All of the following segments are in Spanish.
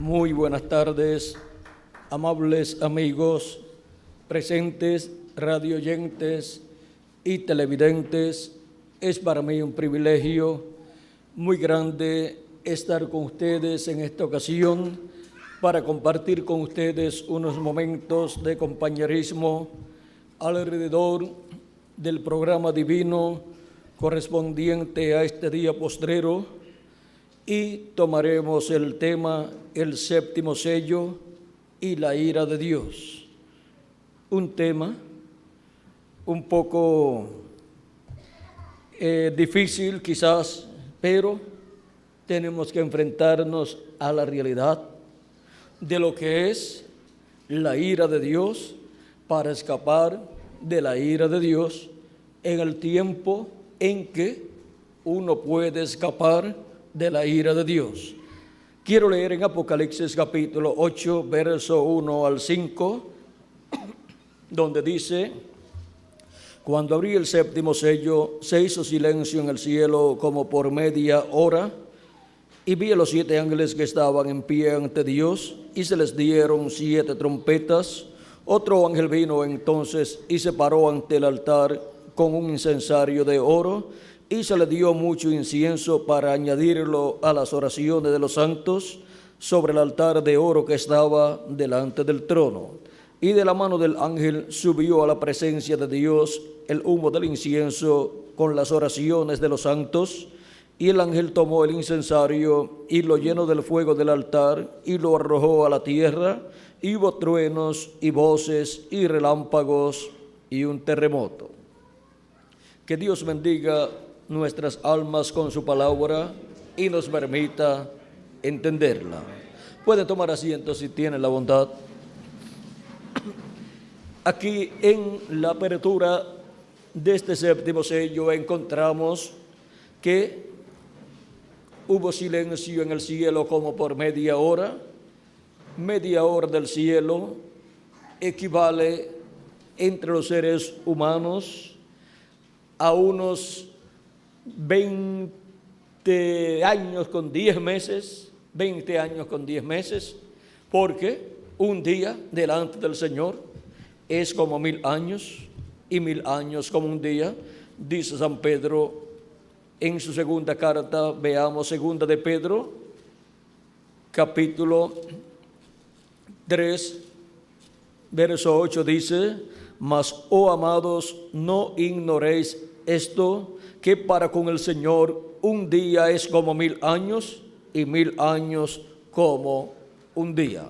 Muy buenas tardes, amables amigos presentes, radioyentes y televidentes. Es para mí un privilegio muy grande estar con ustedes en esta ocasión para compartir con ustedes unos momentos de compañerismo alrededor del programa divino correspondiente a este día postrero, y tomaremos el tema el séptimo sello y la ira de Dios. Un tema un poco difícil quizás, pero tenemos que enfrentarnos a la realidad de lo que es la ira de Dios para escapar de la ira de Dios en el tiempo en que uno puede escapar de la ira de Dios. Quiero leer en Apocalipsis capítulo 8, verso 1 al 5, donde dice: cuando abrí el séptimo sello, se hizo silencio en el cielo como por media hora, y vi a los 7 ángeles que estaban en pie ante Dios, y se les dieron 7 trompetas. Otro ángel vino entonces y se paró ante el altar con un incensario de oro, y se le dio mucho incienso para añadirlo a las oraciones de los santos sobre el altar de oro que estaba delante del trono. Y de la mano del ángel subió a la presencia de Dios el humo del incienso con las oraciones de los santos. Y el ángel tomó el incensario y lo llenó del fuego del altar y lo arrojó a la tierra, y hubo truenos y voces y relámpagos y un terremoto. Que Dios bendiga nuestras almas con su palabra y nos permita entenderla. Pueden tomar asiento si tienen la bondad. Aquí en la apertura de este séptimo sello encontramos que hubo silencio en el cielo como por media hora. Media hora del cielo equivale entre los seres humanos a unos 20 años con 10 meses, 20 años con 10 meses, porque un día delante del Señor es como 1000 años, y 1000 años como un día, dice San Pedro en su segunda carta. Veamos segunda de Pedro, capítulo 3, verso 8, dice: mas, oh amados, no ignoréis esto, que para con el Señor un día es como 1000 años, y 1000 años como un día.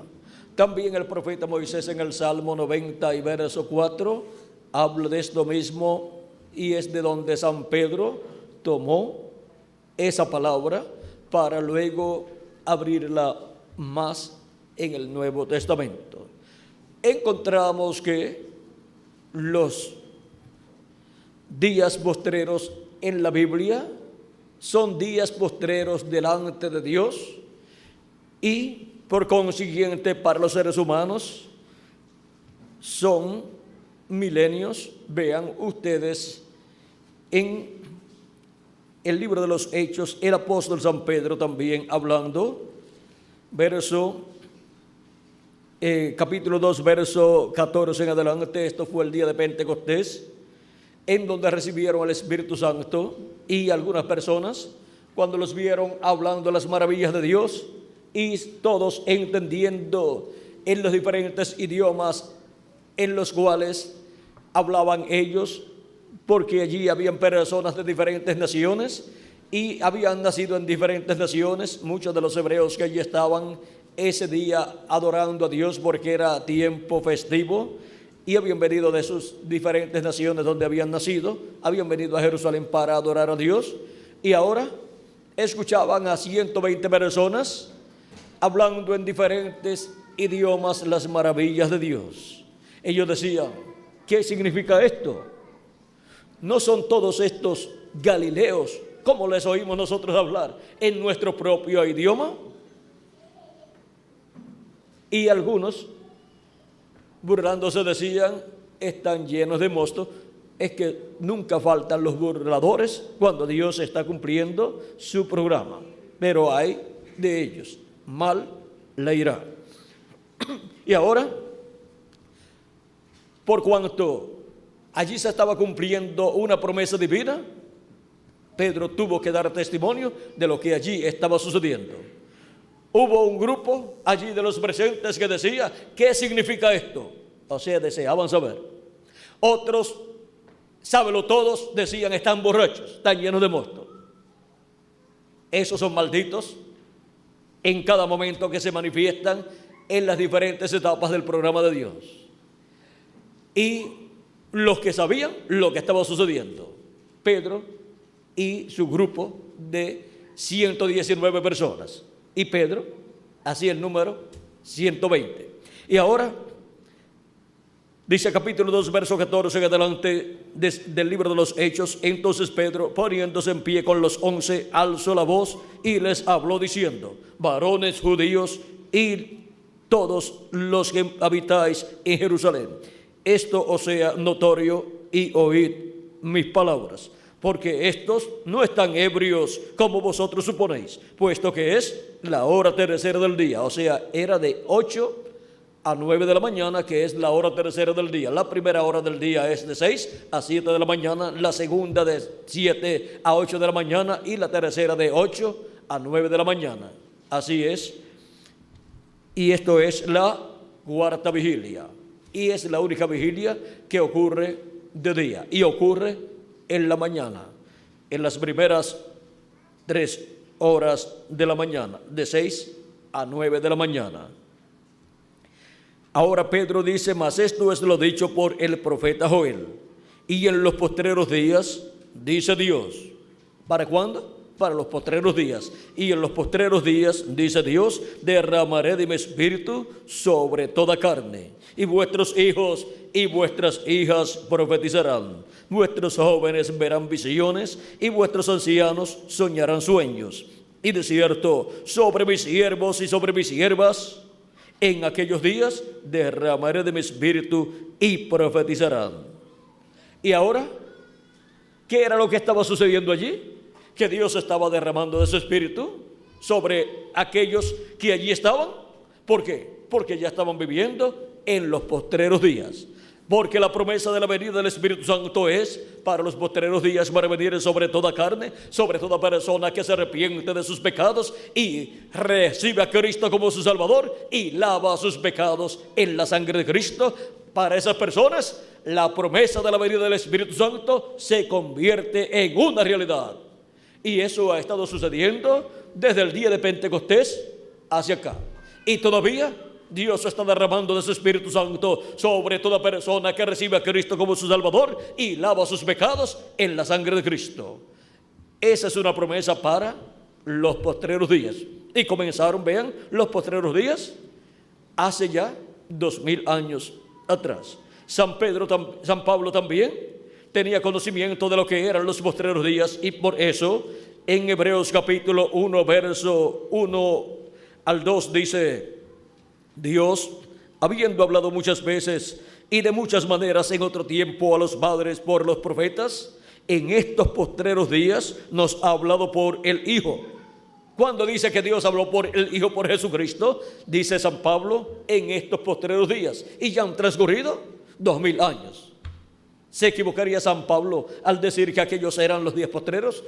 También el profeta Moisés en el Salmo 90 y verso 4 habla de esto mismo, y es de donde San Pedro tomó esa palabra para luego abrirla más en el Nuevo Testamento. Encontramos que los días postreros en la Biblia son días postreros delante de Dios, y por consiguiente para los seres humanos son milenios. Vean ustedes en el libro de los Hechos, el apóstol San Pedro también hablando, capítulo 2, verso 14 en adelante. Esto fue el día de Pentecostés, en donde recibieron el Espíritu Santo, y algunas personas, cuando los vieron hablando las maravillas de Dios, y todos entendiendo en los diferentes idiomas en los cuales hablaban ellos, porque allí habían personas de diferentes naciones, y habían nacido en diferentes naciones. Muchos de los hebreos que allí estaban ese día adorando a Dios, porque era tiempo festivo, y habían venido de sus diferentes naciones donde habían nacido, habían venido a Jerusalén para adorar a Dios, y ahora escuchaban a 120 personas hablando en diferentes idiomas las maravillas de Dios. Ellos decían: ¿qué significa esto? ¿No son todos estos galileos, como les oímos nosotros hablar en nuestro propio idioma? Y algunos, burlándose, decían: están llenos de mosto. Es que nunca faltan los burladores cuando Dios está cumpliendo su programa, pero hay de ellos mal la ira. Y ahora, por cuanto allí se estaba cumpliendo una promesa divina, Pedro tuvo que dar testimonio de lo que allí estaba sucediendo. Hubo un grupo allí de los presentes que decía, ¿qué significa esto? O sea, deseaban saber. Otros, sábelo todos, decían, están borrachos, están llenos de mosto. Esos son malditos en cada momento que se manifiestan en las diferentes etapas del programa de Dios. Y los que sabían lo que estaba sucediendo, Pedro y su grupo de 119 personas. Y Pedro hacía el número 120. Y ahora, dice capítulo 2, verso 14 en adelante del libro de los Hechos, entonces Pedro, poniéndose en pie con los 11, alzó la voz y les habló diciendo, varones judíos y todos los que habitáis en Jerusalén, esto os sea notorio y oíd mis palabras, porque estos no están ebrios como vosotros suponéis, puesto que es la hora tercera del día, o sea, era de 8 a 9 de la mañana, que es la hora tercera del día. La primera hora del día es de 6 a 7 de la mañana, la segunda de 7 a 8 de la mañana y la tercera de 8 a 9 de la mañana. Así es. Y esto es la cuarta vigilia. Y es la única vigilia que ocurre de día y ocurre en la mañana, en las primeras 3 horas de la mañana, de 6 a 9 de la mañana. Ahora Pedro dice, mas esto es lo dicho por el profeta Joel. Y en los postreros días, dice Dios. ¿Para cuándo? Para los postreros días. Y en los postreros días, dice Dios, derramaré de mi espíritu sobre toda carne. Y vuestros hijos y vuestras hijas profetizarán. Vuestros jóvenes verán visiones y vuestros ancianos soñarán sueños. Y de cierto, sobre mis siervos y sobre mis siervas, en aquellos días derramaré de mi espíritu y profetizarán. Y ahora, ¿qué era lo que estaba sucediendo allí? Que Dios estaba derramando de su espíritu sobre aquellos que allí estaban. ¿Por qué? Porque ya estaban viviendo en los postreros días. Porque la promesa de la venida del Espíritu Santo es para los postreros días, para venir sobre toda carne, sobre toda persona que se arrepiente de sus pecados y recibe a Cristo como su Salvador y lava sus pecados en la sangre de Cristo. Para esas personas, la promesa de la venida del Espíritu Santo se convierte en una realidad. Y eso ha estado sucediendo desde el día de Pentecostés hacia acá. Y todavía Dios está derramando de su Espíritu Santo sobre toda persona que recibe a Cristo como su Salvador y lava sus pecados en la sangre de Cristo. Esa es una promesa para los postreros días. Y comenzaron, vean, los postreros días hace ya 2000 años atrás. San Pablo también tenía conocimiento de lo que eran los postreros días, y por eso en Hebreos capítulo 1, verso 1 al 2 dice: Dios, habiendo hablado muchas veces y de muchas maneras en otro tiempo a los padres por los profetas, en estos postreros días nos ha hablado por el Hijo. Cuando dice que Dios habló por el Hijo, por Jesucristo, dice San Pablo, en estos postreros días. Y ya han transcurrido 2000 años. ¿Se equivocaría San Pablo al decir que aquellos eran los días postreros?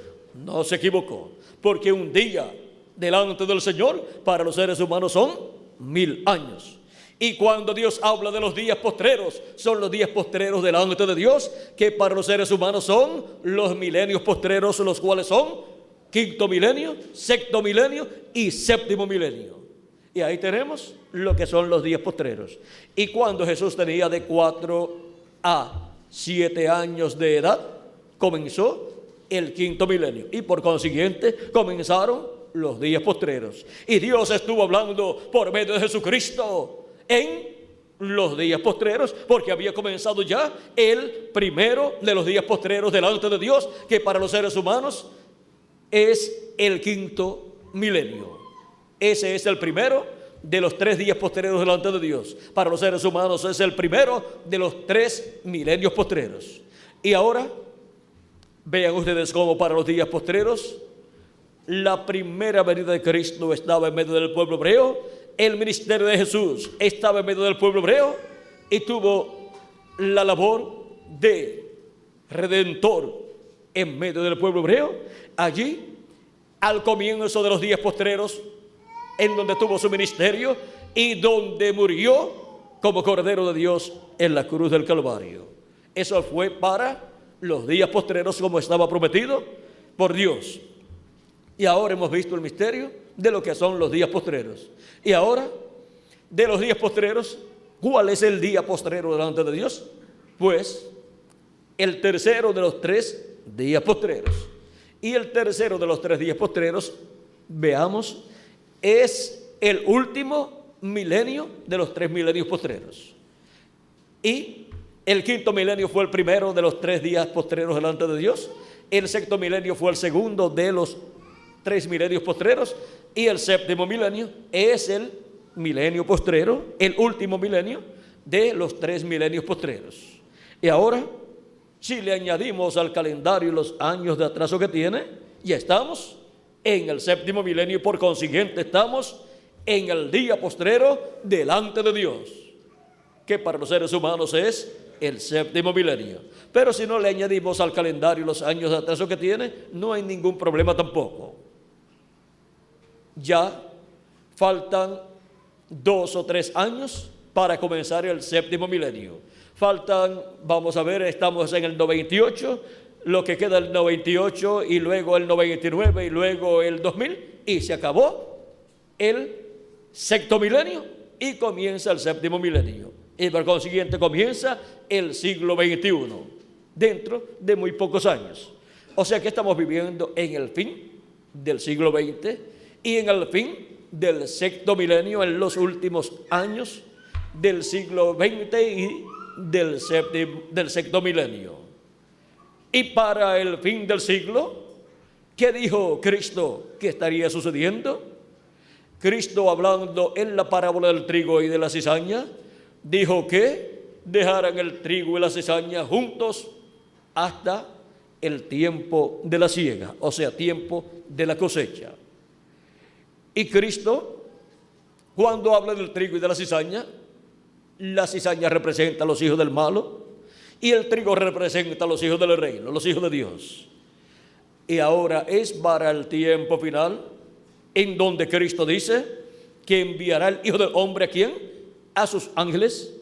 No se equivocó, porque un día delante del Señor para los seres humanos son 1000 años. Y cuando Dios habla de los días postreros, son los días postreros delante de Dios, que para los seres humanos son los milenios postreros, los cuales son quinto milenio, sexto milenio y séptimo milenio. Y ahí tenemos lo que son los días postreros. Y cuando Jesús tenía de 4 a 7 años de edad, comenzó el quinto milenio. Y por consiguiente comenzaron los días postreros. Y Dios estuvo hablando por medio de Jesucristo en los días postreros, porque había comenzado ya el primero de los días postreros delante de Dios, que para los seres humanos es el quinto milenio. Ese es el primero de los 3 días postreros delante de Dios. Para los seres humanos es el primero de los 3 milenios postreros. Y ahora vean ustedes cómo para los días postreros la primera venida de Cristo estaba en medio del pueblo hebreo el ministerio de Jesús estaba en medio del pueblo hebreo y tuvo la labor de redentor en medio del pueblo hebreo, allí al comienzo de los días postreros, en donde tuvo su ministerio y donde murió como Cordero de Dios en la cruz del Calvario. Eso fue para los días postreros, como estaba prometido por Dios. Y ahora hemos visto el misterio de lo que son los días postreros. Y ahora, de los días postreros, ¿cuál es el día postrero delante de Dios? Pues el tercero de los 3 días postreros. Y el tercero de los 3 días postreros, veamos, es el último milenio de los 3 milenios postreros. Y el quinto milenio fue el primero de los 3 días postreros delante de Dios. El sexto milenio fue el segundo de los 3 milenios postreros. Y el séptimo milenio es el milenio postrero, el último milenio de los 3 milenios postreros. Y ahora, si le añadimos al calendario los años de atraso que tiene, ya estamos en el séptimo milenio y por consiguiente estamos en el día postrero delante de Dios, que para los seres humanos es el séptimo milenio. Pero si no le añadimos al calendario los años de atraso que tiene, no hay ningún problema tampoco. Ya faltan 2 o 3 años para comenzar el séptimo milenio. Faltan, vamos a ver, estamos en el 98, lo que queda el 98 y luego el 99 y luego el 2000 y se acabó el sexto milenio y comienza el séptimo milenio. Y por consiguiente comienza el siglo XXI, dentro de muy pocos años. O sea que estamos viviendo en el fin del siglo XX y en el fin del sexto milenio, en los últimos años del siglo XX y del sexto milenio. Y para el fin del siglo, ¿qué dijo Cristo que estaría sucediendo? Cristo, hablando en la parábola del trigo y de la cizaña, dijo que dejaran el trigo y la cizaña juntos hasta el tiempo de la siega, o sea, tiempo de la cosecha. Y Cristo, cuando habla del trigo y de la cizaña representa a los hijos del malo y el trigo representa a los hijos del reino, los hijos de Dios. Y ahora es para el tiempo final en donde Cristo dice que enviará el Hijo del Hombre, ¿a quién? A sus ángeles.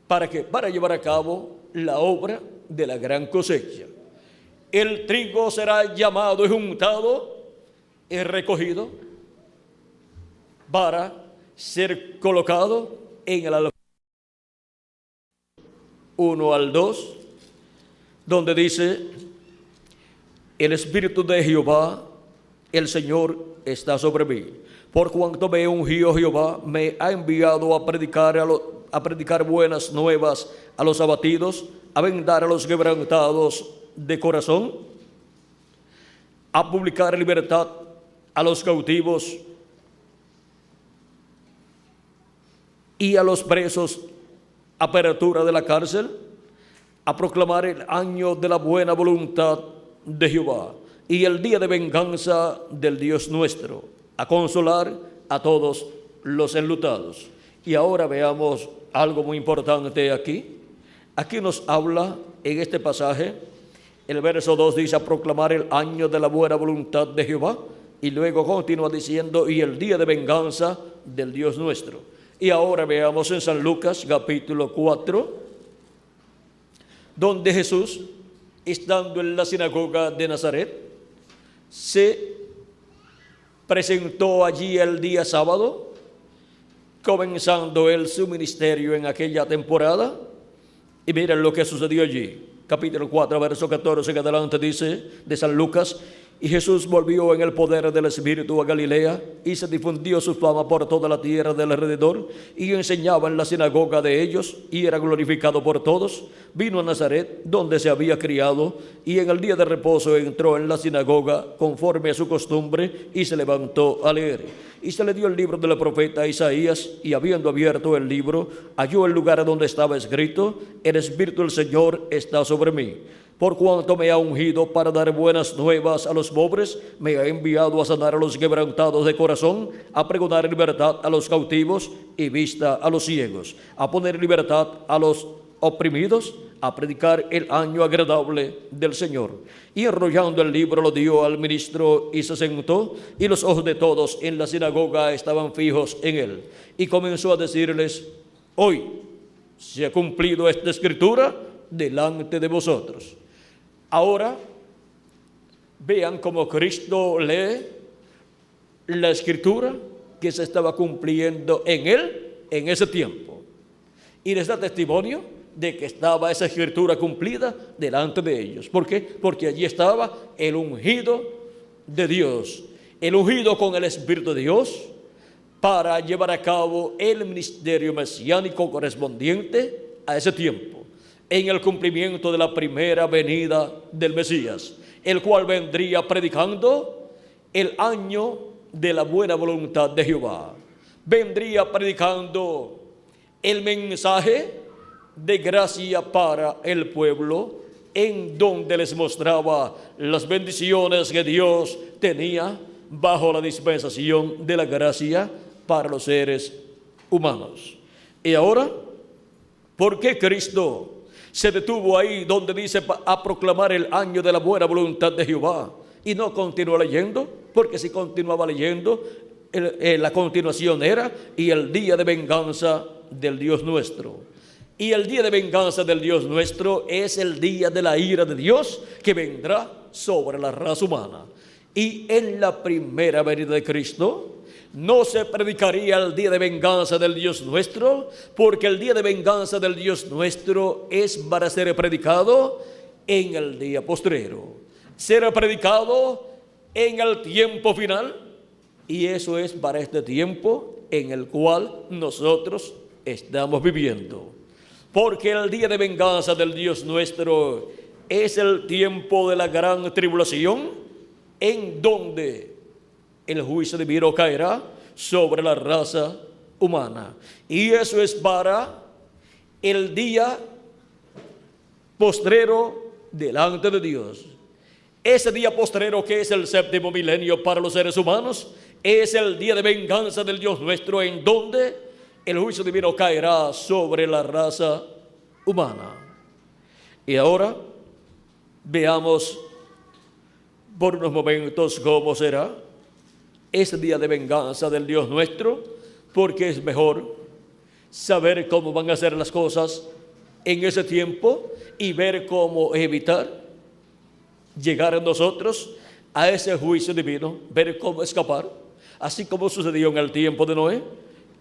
¿Para qué? Para llevar a cabo la obra de la gran cosecha. El trigo será llamado y juntado y recogido para ser colocado en el alfolí 1 al 2, donde dice: el Espíritu de Jehová, el Señor, está sobre mí, por cuanto me ungió Jehová, me ha enviado a predicar buenas nuevas a los abatidos, a vendar a los quebrantados de corazón, a publicar libertad a los cautivos y a los presos apertura de la cárcel, a proclamar el año de la buena voluntad de Jehová y el día de venganza del Dios nuestro, a consolar a todos los enlutados. Y ahora veamos algo muy importante aquí. Aquí nos habla en este pasaje, el verso 2 dice: a proclamar el año de la buena voluntad de Jehová, y luego continúa diciendo: y el día de venganza del Dios nuestro. Y ahora veamos en San Lucas capítulo 4, donde Jesús, estando en la sinagoga de Nazaret, se presentó allí el día sábado, comenzando él su ministerio en aquella temporada. Y miren lo que sucedió allí. Capítulo 4, verso 14 que adelante dice de San Lucas: y Jesús volvió en el poder del Espíritu a Galilea, y se difundió su fama por toda la tierra del alrededor, y enseñaba en la sinagoga de ellos, y era glorificado por todos. Vino a Nazaret, donde se había criado, y en el día de reposo entró en la sinagoga, conforme a su costumbre, y se levantó a leer. Y se le dio el libro del profeta Isaías, y habiendo abierto el libro, halló el lugar donde estaba escrito: el Espíritu del Señor está sobre mí, Por cuanto me ha ungido para dar buenas nuevas a los pobres, me ha enviado a sanar a los quebrantados de corazón, a pregonar libertad a los cautivos y vista a los ciegos, a poner en libertad a los oprimidos, a predicar el año agradable del Señor. Y enrollando el libro lo dio al ministro y se sentó, y los ojos de todos en la sinagoga estaban fijos en él. Y comenzó a decirles: hoy se ha cumplido esta escritura delante de vosotros. Ahora vean cómo Cristo lee la escritura que se estaba cumpliendo en él en ese tiempo, y les da testimonio de que estaba esa escritura cumplida delante de ellos. ¿Por qué? Porque allí estaba el ungido de Dios, el ungido con el Espíritu de Dios, para llevar a cabo el ministerio mesiánico correspondiente a ese tiempo, en el cumplimiento de la primera venida del Mesías, el cual vendría predicando el año de la buena voluntad de Jehová. Vendría predicando el mensaje de gracia para el pueblo, en donde les mostraba las bendiciones que Dios tenía bajo la dispensación de la gracia para los seres humanos. Y ahora, ¿por qué Cristo se detuvo ahí donde dice a proclamar el año de la buena voluntad de Jehová y no continuó leyendo? Porque si continuaba leyendo, la continuación era: y el día de venganza del Dios nuestro. Y el día de venganza del Dios nuestro es el día de la ira de Dios que vendrá sobre la raza humana. Y en la primera venida de Cristo no se predicaría el día de venganza del Dios nuestro, porque el día de venganza del Dios nuestro es para ser predicado en el día postrero. Será predicado en el tiempo final, y eso es para este tiempo en el cual nosotros estamos viviendo. Porque el día de venganza del Dios nuestro es el tiempo de la gran tribulación, en donde el juicio divino caerá sobre la raza humana. Y eso es para el día postrero delante de Dios. Ese día postrero, que es el séptimo milenio para los seres humanos, es el día de venganza del Dios nuestro, en donde el juicio divino caerá sobre la raza humana. Y ahora veamos por unos momentos cómo será ese día de venganza del Dios nuestro, porque es mejor saber cómo van a ser las cosas en ese tiempo y ver cómo evitar llegar a nosotros a ese juicio divino, ver cómo escapar, así como sucedió en el tiempo de Noé,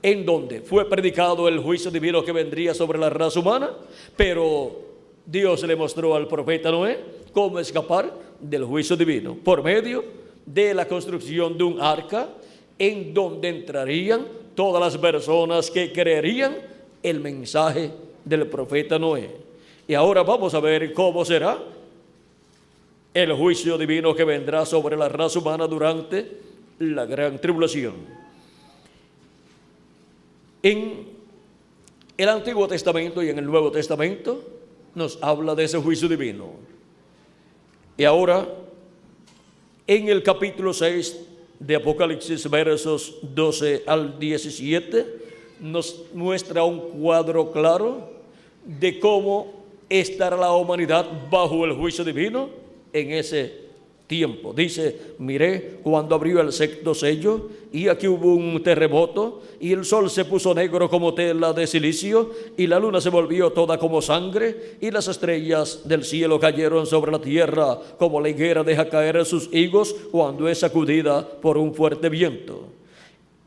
en donde fue predicado el juicio divino que vendría sobre la raza humana, pero Dios le mostró al profeta Noé cómo escapar del juicio divino por medio de la construcción de un arca, en donde entrarían todas las personas que creerían el mensaje del profeta Noé. Y ahora vamos a ver cómo será el juicio divino que vendrá sobre la raza humana durante la gran tribulación. En el Antiguo Testamento y en el Nuevo Testamento nos habla de ese juicio divino. Y ahora, en el capítulo 6 de Apocalipsis, versos 12 al 17, nos muestra un cuadro claro de cómo estará la humanidad bajo el juicio divino en ese tiempo. Dice: miré cuando abrió el sexto sello, y aquí hubo un terremoto, y el sol se puso negro como tela de silicio, y la luna se volvió toda como sangre, y las estrellas del cielo cayeron sobre la tierra como la higuera deja caer sus higos cuando es sacudida por un fuerte viento.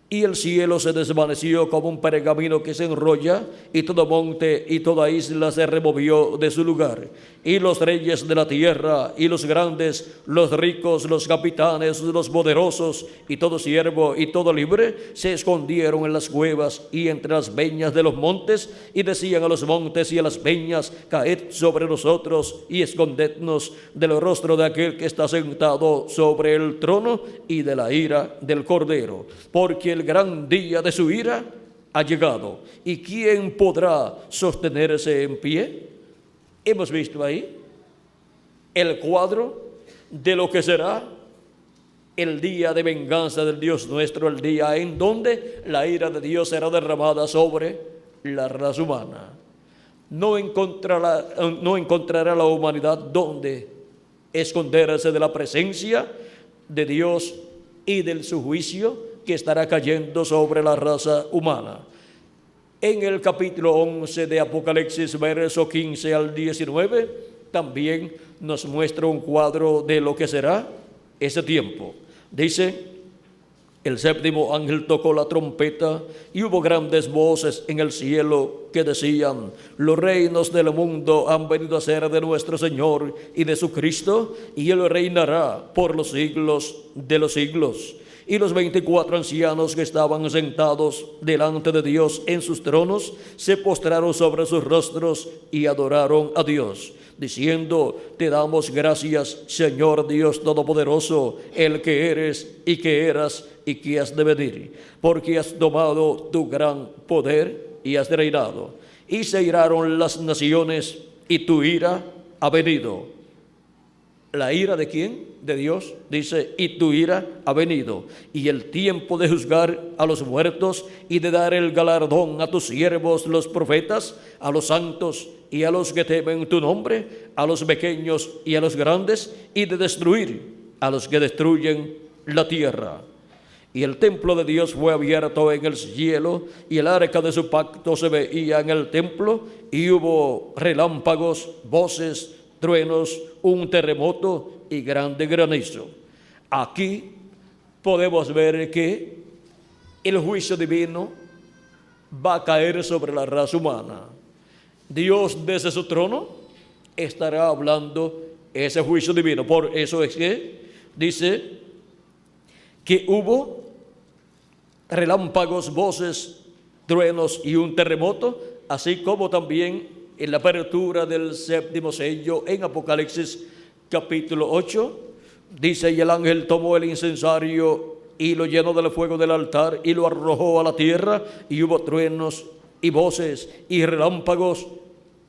Y el cielo se desvaneció como un pergamino que se enrolla, y todo monte y toda isla se removió de su lugar. Y los reyes de la tierra, y los grandes, los ricos, los capitanes, los poderosos, y todo siervo y todo libre, se escondieron en las cuevas y entre las peñas de los montes, y decían a los montes y a las peñas: caed sobre nosotros y escondednos del rostro de aquel que está sentado sobre el trono y de la ira del Cordero, porque el gran día de su ira ha llegado, y ¿quién podrá sostenerse en pie? Hemos visto ahí el cuadro de lo que será el día de venganza del Dios nuestro, el día en donde la ira de Dios será derramada sobre la raza humana. No encontrará la humanidad donde esconderse de la presencia de Dios y del su juicio que estará cayendo sobre la raza humana. En el capítulo 11 de Apocalipsis, verso 15 al 19, también nos muestra un cuadro de lo que será ese tiempo. Dice: el séptimo ángel tocó la trompeta y hubo grandes voces en el cielo que decían: los reinos del mundo han venido a ser de nuestro Señor y de su Cristo, y Él reinará por los siglos de los siglos. Y los 24 ancianos que estaban sentados delante de Dios en sus tronos se postraron sobre sus rostros y adoraron a Dios, diciendo: te damos gracias, Señor Dios Todopoderoso, el que eres y que eras y que has de venir, porque has tomado tu gran poder y has reinado. Y se iraron las naciones y tu ira ha venido. ¿La ira de quién? De Dios. Dice: y tu ira ha venido, y el tiempo de juzgar a los muertos y de dar el galardón a tus siervos los profetas, a los santos y a los que temen tu nombre, a los pequeños y a los grandes, y de destruir a los que destruyen la tierra. Y el templo de Dios fue abierto en el cielo, y el arca de su pacto se veía en el templo, y hubo relámpagos, voces, truenos, un terremoto y grande granizo. Aquí podemos ver que el juicio divino va a caer sobre la raza humana. Dios desde su trono estará hablando ese juicio divino. Por eso es que dice que hubo relámpagos, voces, truenos y un terremoto, así como también en la apertura del séptimo sello en Apocalipsis capítulo 8, dice: y el ángel tomó el incensario y lo llenó del fuego del altar y lo arrojó a la tierra, y hubo truenos y voces y relámpagos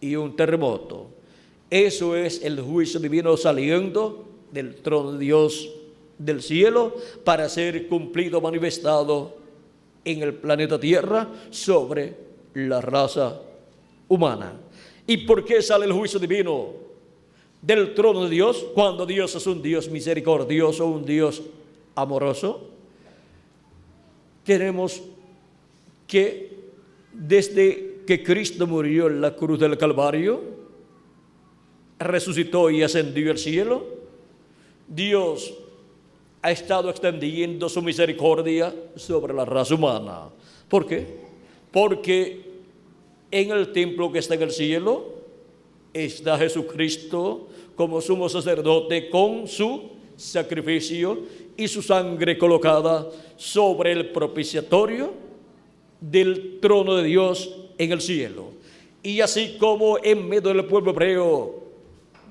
y un terremoto. Eso es el juicio divino saliendo del trono de Dios del cielo para ser cumplido, manifestado en el planeta Tierra sobre la raza humana. ¿Y por qué sale el juicio divino del trono de Dios cuando Dios es un Dios misericordioso, un Dios amoroso? Tenemos que desde que Cristo murió en la cruz del Calvario, resucitó y ascendió al cielo, Dios ha estado extendiendo su misericordia sobre la raza humana. ¿Por qué? Porque en el templo que está en el cielo está Jesucristo como sumo sacerdote con su sacrificio y su sangre colocada sobre el propiciatorio del trono de Dios en el cielo. Y así como en medio del pueblo hebreo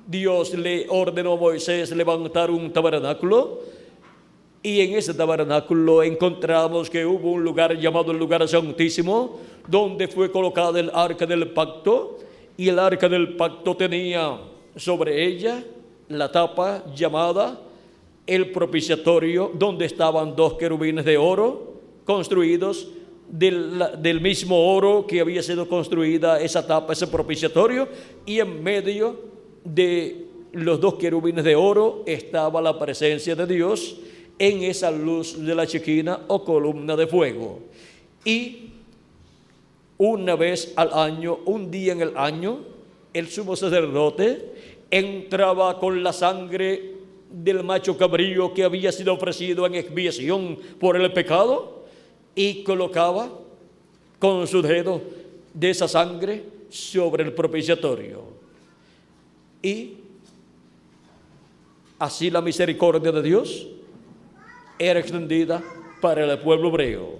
Dios le ordenó a Moisés levantar un tabernáculo, y en ese tabernáculo encontramos que hubo un lugar llamado el lugar santísimo, donde fue colocada el arca del pacto, y el arca del pacto tenía sobre ella la tapa llamada el propiciatorio, donde estaban dos querubines de oro construidos del mismo oro que había sido construida esa tapa, ese propiciatorio, y en medio de los dos querubines de oro estaba la presencia de Dios en esa luz de la chequina o columna de fuego. Y una vez al año, un día en el año, el sumo sacerdote entraba con la sangre del macho cabrío que había sido ofrecido en expiación por el pecado, y colocaba con su dedo de esa sangre sobre el propiciatorio. Y así la misericordia de Dios era extendida para el pueblo hebreo,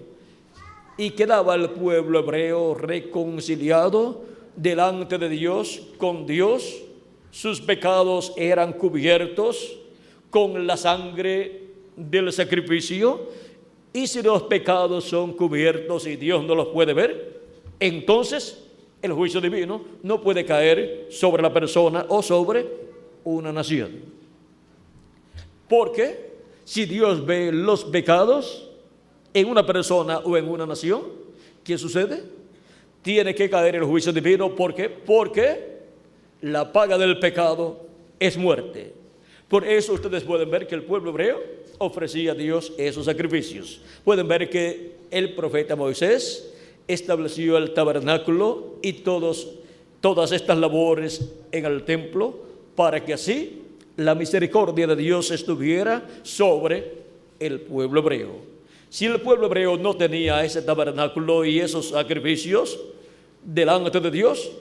y quedaba el pueblo hebreo reconciliado delante de Dios, con Dios. Sus pecados eran cubiertos con la sangre del sacrificio, y si los pecados son cubiertos y Dios no los puede ver, entonces el juicio divino no puede caer sobre la persona o sobre una nación. Porque si Dios ve los pecados en una persona o en una nación, ¿qué sucede? Tiene que caer el juicio divino. ¿Por qué? Porque la paga del pecado es muerte. Por eso ustedes pueden ver que el pueblo hebreo ofrecía a Dios esos sacrificios. Pueden ver que el profeta Moisés estableció el tabernáculo y todas estas labores en el templo para que así la misericordia de Dios estuviera sobre el pueblo hebreo. Si el pueblo hebreo no tenía ese tabernáculo y esos sacrificios delante de Dios,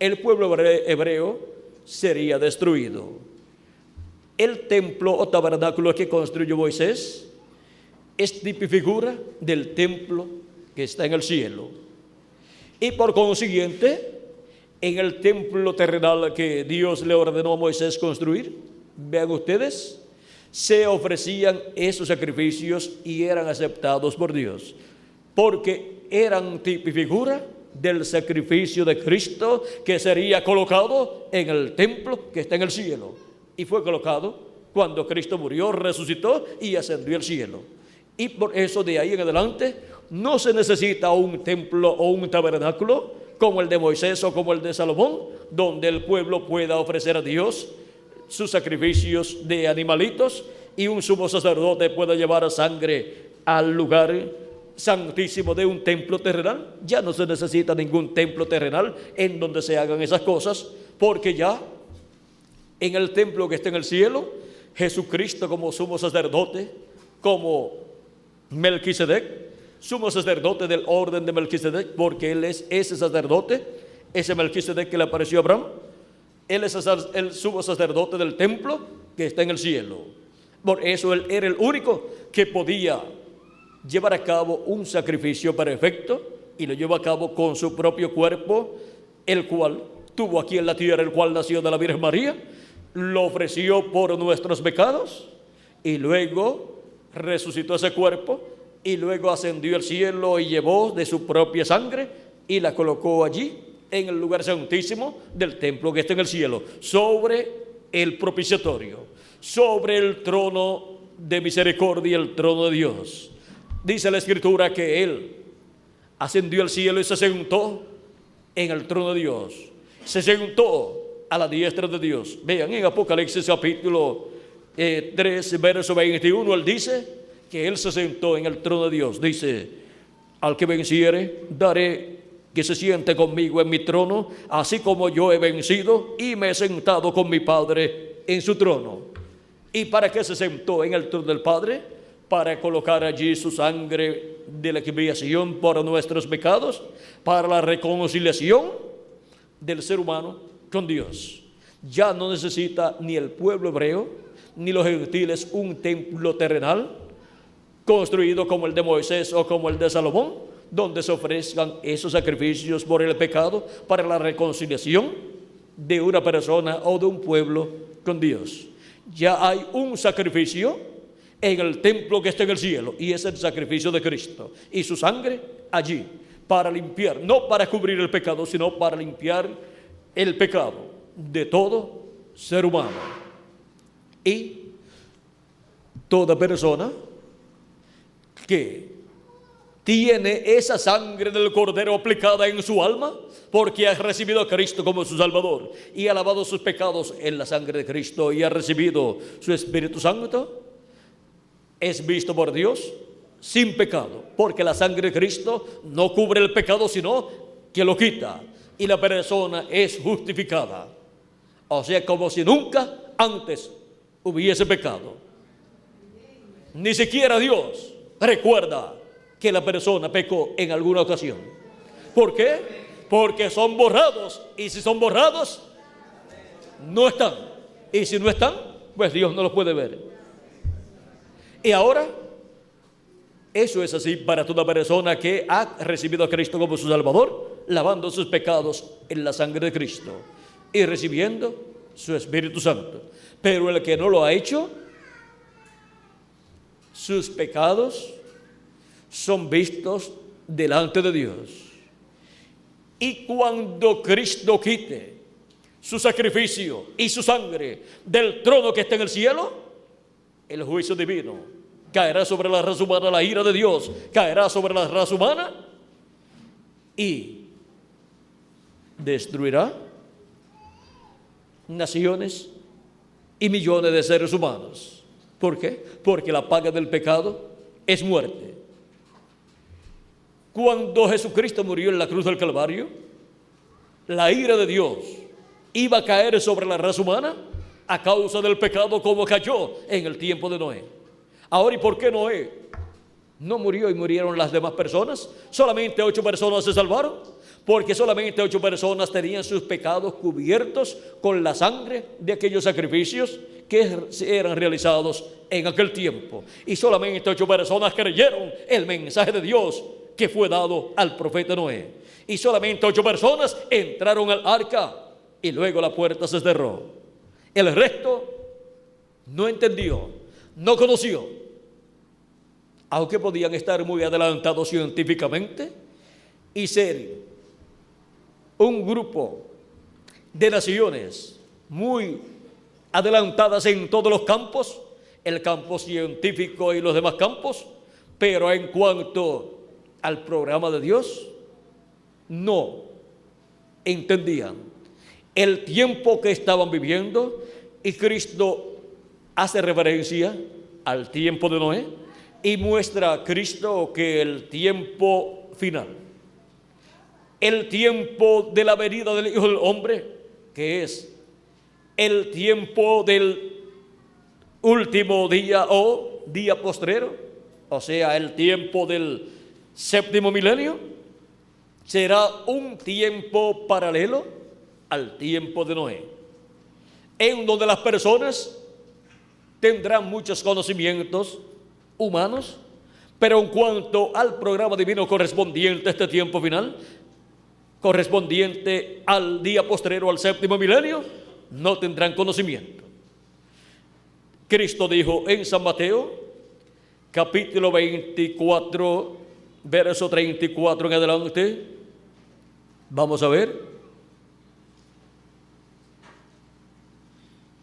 el pueblo hebreo sería destruido. El templo o tabernáculo que construyó Moisés es tipifigura del templo que está en el cielo. Y por consiguiente, en el templo terrenal que Dios le ordenó a Moisés construir, vean ustedes, se ofrecían esos sacrificios y eran aceptados por Dios, porque eran tipifigura del sacrificio de Cristo que sería colocado en el templo que está en el cielo. Y fue colocado cuando Cristo murió, resucitó y ascendió al cielo. Y por eso de ahí en adelante no se necesita un templo o un tabernáculo como el de Moisés o como el de Salomón, donde el pueblo pueda ofrecer a Dios sus sacrificios de animalitos y un sumo sacerdote pueda llevar sangre al lugar santísimo de un templo terrenal. Ya no se necesita ningún templo terrenal en donde se hagan esas cosas, porque ya en el templo que está en el cielo, Jesucristo como sumo sacerdote, como Melquisedec, sumo sacerdote del orden de Melquisedec, porque él es ese sacerdote, ese Melquisedec que le apareció a Abraham. Él es el sumo sacerdote del templo que está en el cielo. Por eso él era el único que podía llevar a cabo un sacrificio perfecto, y lo llevó a cabo con su propio cuerpo, el cual tuvo aquí en la tierra, el cual nació de la Virgen María, lo ofreció por nuestros pecados y luego resucitó ese cuerpo y luego ascendió al cielo y llevó de su propia sangre y la colocó allí en el lugar santísimo del templo que está en el cielo, sobre el propiciatorio, sobre el trono de misericordia, el trono de Dios. Dice la Escritura que él ascendió al cielo y se sentó en el trono de Dios, se sentó a la diestra de Dios. Vean en Apocalipsis capítulo 3 verso 21, él dice que él se sentó en el trono de Dios. Dice: al que venciere daré que se siente conmigo en mi trono, así como yo he vencido y me he sentado con mi Padre en su trono. ¿Y para qué se sentó en el trono del Padre? Para colocar allí su sangre de la expiación por nuestros pecados, para la reconciliación del ser humano con Dios. Ya no necesita ni el pueblo hebreo ni los gentiles un templo terrenal construido como el de Moisés o como el de Salomón, donde se ofrezcan esos sacrificios por el pecado para la reconciliación de una persona o de un pueblo con Dios. Ya hay un sacrificio en el templo que está en el cielo, y es el sacrificio de Cristo y su sangre allí para limpiar, no para cubrir el pecado, sino para limpiar el pecado de todo ser humano. Y toda persona que tiene esa sangre del Cordero aplicada en su alma, porque ha recibido a Cristo como su Salvador y ha lavado sus pecados en la sangre de Cristo y ha recibido su Espíritu Santo, es visto por Dios sin pecado, porque la sangre de Cristo no cubre el pecado, sino que lo quita, y la persona es justificada. O sea, como si nunca antes hubiese pecado. Ni siquiera Dios recuerda que la persona pecó en alguna ocasión. ¿Por qué? Porque son borrados, y si son borrados, no están. Y si no están, pues Dios no los puede ver. Y ahora, eso es así para toda persona que ha recibido a Cristo como su Salvador, lavando sus pecados en la sangre de Cristo y recibiendo su Espíritu Santo. Pero el que no lo ha hecho, sus pecados son vistos delante de Dios. Y cuando Cristo quite su sacrificio y su sangre del trono que está en el cielo, el juicio divino caerá sobre la raza humana, la ira de Dios caerá sobre la raza humana y destruirá naciones y millones de seres humanos. ¿Por qué? Porque la paga del pecado es muerte. Cuando Jesucristo murió en la cruz del Calvario, la ira de Dios iba a caer sobre la raza humana a causa del pecado, como cayó en el tiempo de Noé. Ahora, ¿y por qué Noé no murió y murieron las demás personas? Solamente 8 personas se salvaron, porque solamente 8 personas tenían sus pecados cubiertos con la sangre de aquellos sacrificios que eran realizados en aquel tiempo. Y solamente 8 personas creyeron el mensaje de Dios que fue dado al profeta Noé. Y solamente 8 personas entraron al arca y luego la puerta se cerró. El resto no entendió, no conoció. Aunque podían estar muy adelantados científicamente y ser un grupo de naciones muy adelantadas en todos los campos, el campo científico y los demás campos, pero en cuanto al programa de Dios, no entendían el tiempo que estaban viviendo. Y Cristo hace referencia al tiempo de Noé y muestra a Cristo que el tiempo final, el tiempo de la venida del Hijo del Hombre, que es el tiempo del último día o día postrero, o sea, el tiempo del séptimo milenio, será un tiempo paralelo al tiempo de Noé, en donde las personas tendrán muchos conocimientos humanos, pero en cuanto al programa divino correspondiente a este tiempo final, correspondiente al día postrero, al séptimo milenio, no tendrán conocimiento. Cristo dijo en San Mateo, capítulo 24, verso 34 en adelante. Vamos a ver.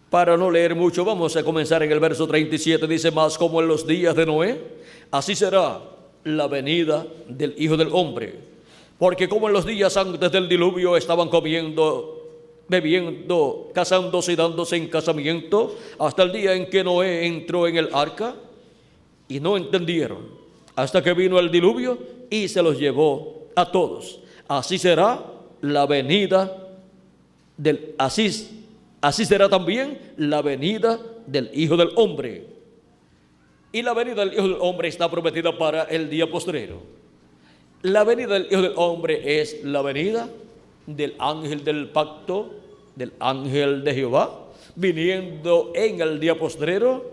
Para no leer mucho, vamos a comenzar en el verso 37. Dice: mas como en los días de Noé, así será la venida del Hijo del Hombre. Porque como en los días antes del diluvio estaban comiendo, bebiendo, casándose y dándose en casamiento, hasta el día en que Noé entró en el arca, y no entendieron, hasta que vino el diluvio y se los llevó a todos. Así será la venida del... Así será también la venida del Hijo del Hombre. Y la venida del Hijo del Hombre está prometida para el día postrero. La venida del Hijo del Hombre es la venida del ángel del pacto, del ángel de Jehová, viniendo en el día postrero,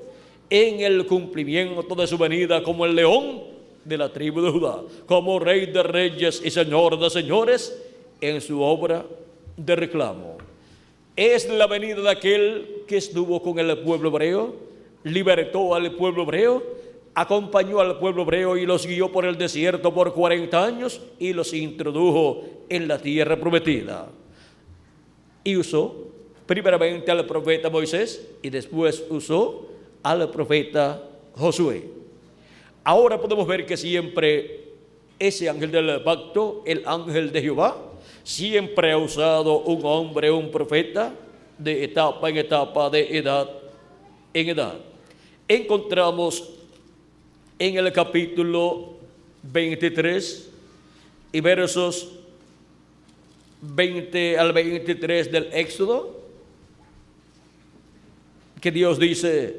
en el cumplimiento de su venida como el león de la tribu de Judá, como Rey de reyes y Señor de señores, en su obra de reclamo. Es la venida de aquel que estuvo con el pueblo hebreo, libertó al pueblo hebreo, acompañó al pueblo hebreo y los guió por el desierto por 40 años y los introdujo en la tierra prometida. Y usó primeramente al profeta Moisés y después usó al profeta Josué. Ahora podemos ver que siempre ese ángel del pacto, el ángel de Jehová, siempre ha usado un hombre, un profeta, de etapa en etapa, de edad en edad. Encontramos en el capítulo 23 y versos 20 al 23 del Éxodo, que Dios dice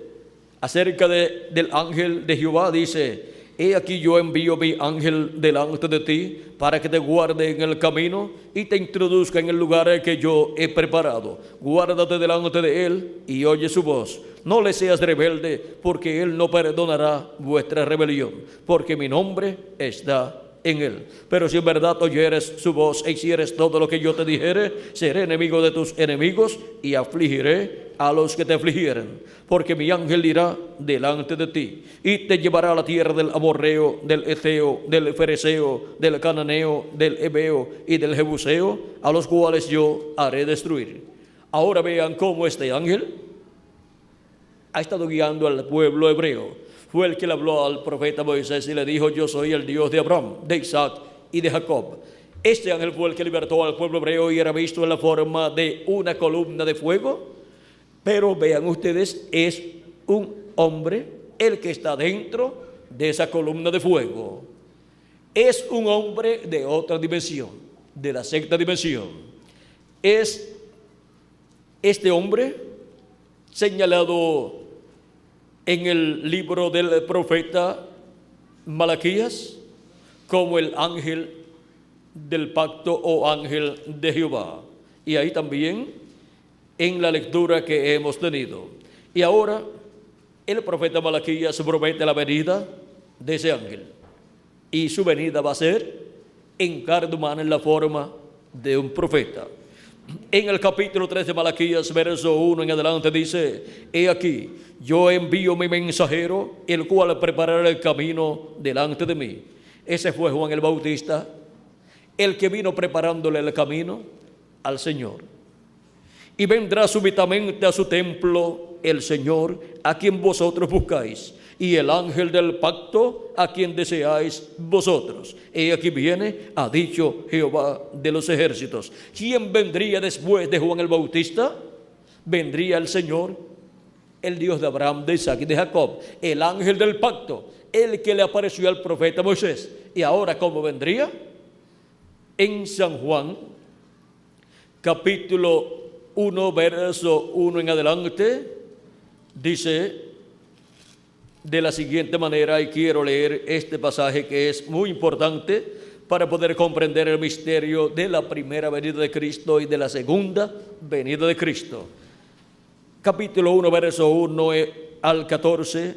acerca del ángel de Jehová, dice: he aquí yo envío mi ángel delante de ti para que te guarde en el camino y te introduzca en el lugar que yo he preparado. Guárdate delante de él y oye su voz. No le seas rebelde, porque él no perdonará vuestra rebelión, porque mi nombre está en él. Pero si en verdad oyeres su voz e hicieres todo lo que yo te dijere, seré enemigo de tus enemigos y afligiré a los que te afligieren. Porque mi ángel irá delante de ti y te llevará a la tierra del amorreo, del etheo, del fereceo, del cananeo, del heveo y del jebuseo, a los cuales yo haré destruir. Ahora vean cómo este ángel ha estado guiando al pueblo hebreo. Fue el que le habló al profeta Moisés y le dijo: yo soy el Dios de Abraham, de Isaac y de Jacob. Este ángel fue el que libertó al pueblo hebreo y era visto en la forma de una columna de fuego. Pero vean ustedes, es un hombre el que está dentro de esa columna de fuego. Es un hombre de otra dimensión, de la sexta dimensión. Es este hombre señalado en el libro del profeta Malaquías como el ángel del pacto o ángel de Jehová. Y ahí también en la lectura que hemos tenido. Y ahora el profeta Malaquías promete la venida de ese ángel. Y su venida va a ser en carne humana, en la forma de un profeta. En el capítulo 3 de Malaquías, verso 1 en adelante, dice: he aquí, yo envío mi mensajero, el cual preparará el camino delante de mí. Ese fue Juan el Bautista, el que vino preparándole el camino al Señor. Y vendrá súbitamente a su templo el Señor, a quien vosotros buscáis, y el ángel del pacto, a quien deseáis vosotros. He aquí viene, ha dicho Jehová de los ejércitos. ¿Quién vendría después de Juan el Bautista? Vendría el Señor, el Dios de Abraham, de Isaac y de Jacob, el ángel del pacto, el que le apareció al profeta Moisés. Y ahora, ¿cómo vendría? En San Juan, capítulo 1, verso 1 en adelante, dice de la siguiente manera, y quiero leer este pasaje que es muy importante para poder comprender el misterio de la primera venida de Cristo y de la segunda venida de Cristo. Capítulo 1, verso 1 al 14,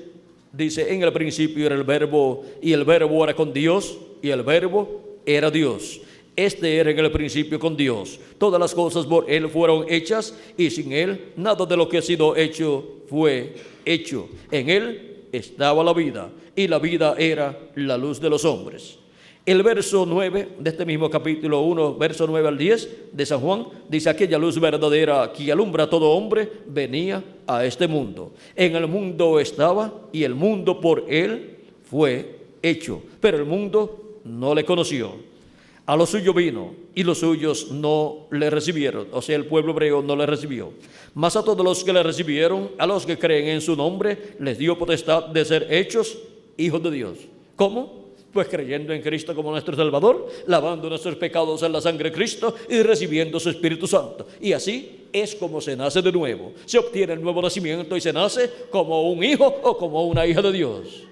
dice: en el principio era el Verbo, y el Verbo era con Dios, y el Verbo era Dios. Este era en el principio con Dios. Todas las cosas por Él fueron hechas, y sin Él nada de lo que ha sido hecho fue hecho. En Él estaba la vida, y la vida era la luz de los hombres. El verso 9 de este mismo capítulo 1, verso 9 al 10 de San Juan, dice: aquella luz verdadera que alumbra a todo hombre venía a este mundo. En el mundo estaba, y el mundo por Él fue hecho, pero el mundo no le conoció. A lo suyo vino, y los suyos no le recibieron. O sea, el pueblo hebreo no le recibió. Mas a todos los que le recibieron, a los que creen en su nombre, les dio potestad de ser hechos hijos de Dios. ¿Cómo? Pues creyendo en Cristo como nuestro Salvador, lavando nuestros pecados en la sangre de Cristo y recibiendo su Espíritu Santo. Y así es como se nace de nuevo. Se obtiene el nuevo nacimiento y se nace como un hijo o como una hija de Dios.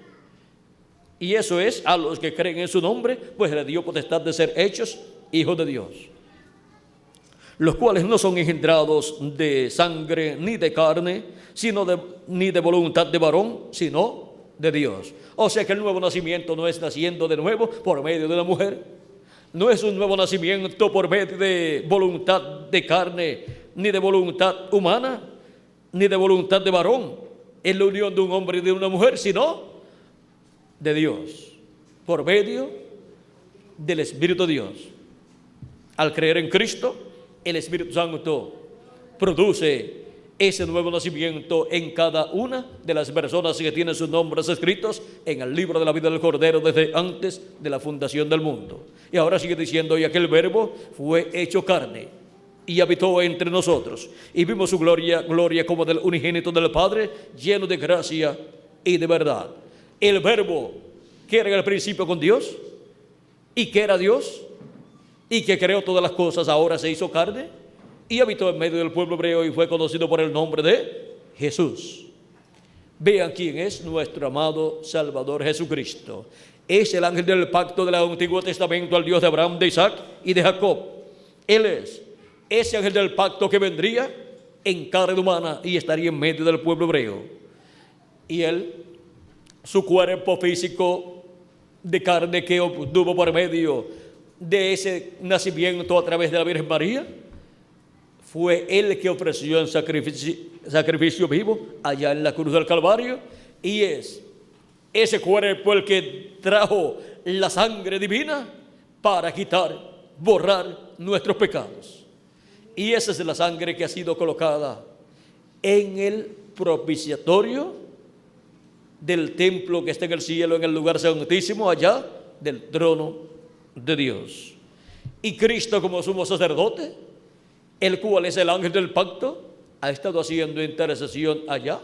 Y eso es a los que creen en su nombre, pues le dio potestad de ser hechos hijos de Dios, los cuales no son engendrados de sangre ni de carne, ni de voluntad de varón, sino de Dios. O sea que el nuevo nacimiento no es naciendo de nuevo por medio de la mujer, no es un nuevo nacimiento por medio de voluntad de carne, ni de voluntad humana, ni de voluntad de varón, es la unión de un hombre y de una mujer, sino de Dios, por medio del Espíritu de Dios. Al creer en Cristo, el Espíritu Santo produce ese nuevo nacimiento en cada una de las personas que tienen sus nombres escritos en el libro de la vida del Cordero desde antes de la fundación del mundo. Y ahora sigue diciendo: y aquel Verbo fue hecho carne y habitó entre nosotros, y vimos su gloria, gloria como del unigénito del Padre, lleno de gracia y de verdad. El Verbo que era en el principio con Dios, y que era Dios, y que creó todas las cosas, ahora se hizo carne y habitó en medio del pueblo hebreo y fue conocido por el nombre de Jesús. Vean quién es nuestro amado Salvador Jesucristo. Es el ángel del pacto del Antiguo Testamento, al Dios de Abraham, de Isaac y de Jacob. Él es ese ángel del pacto que vendría en carne humana y estaría en medio del pueblo hebreo. Y él, su cuerpo físico de carne que obtuvo por medio de ese nacimiento a través de la Virgen María, fue él que ofreció en sacrificio vivo allá en la cruz del Calvario, y es ese cuerpo el que trajo la sangre divina para quitar, borrar nuestros pecados. Y esa es la sangre que ha sido colocada en el propiciatorio del templo que está en el cielo, en el lugar santísimo, allá del trono de Dios. Y Cristo, como sumo sacerdote, el cual es el ángel del pacto, ha estado haciendo intercesión allá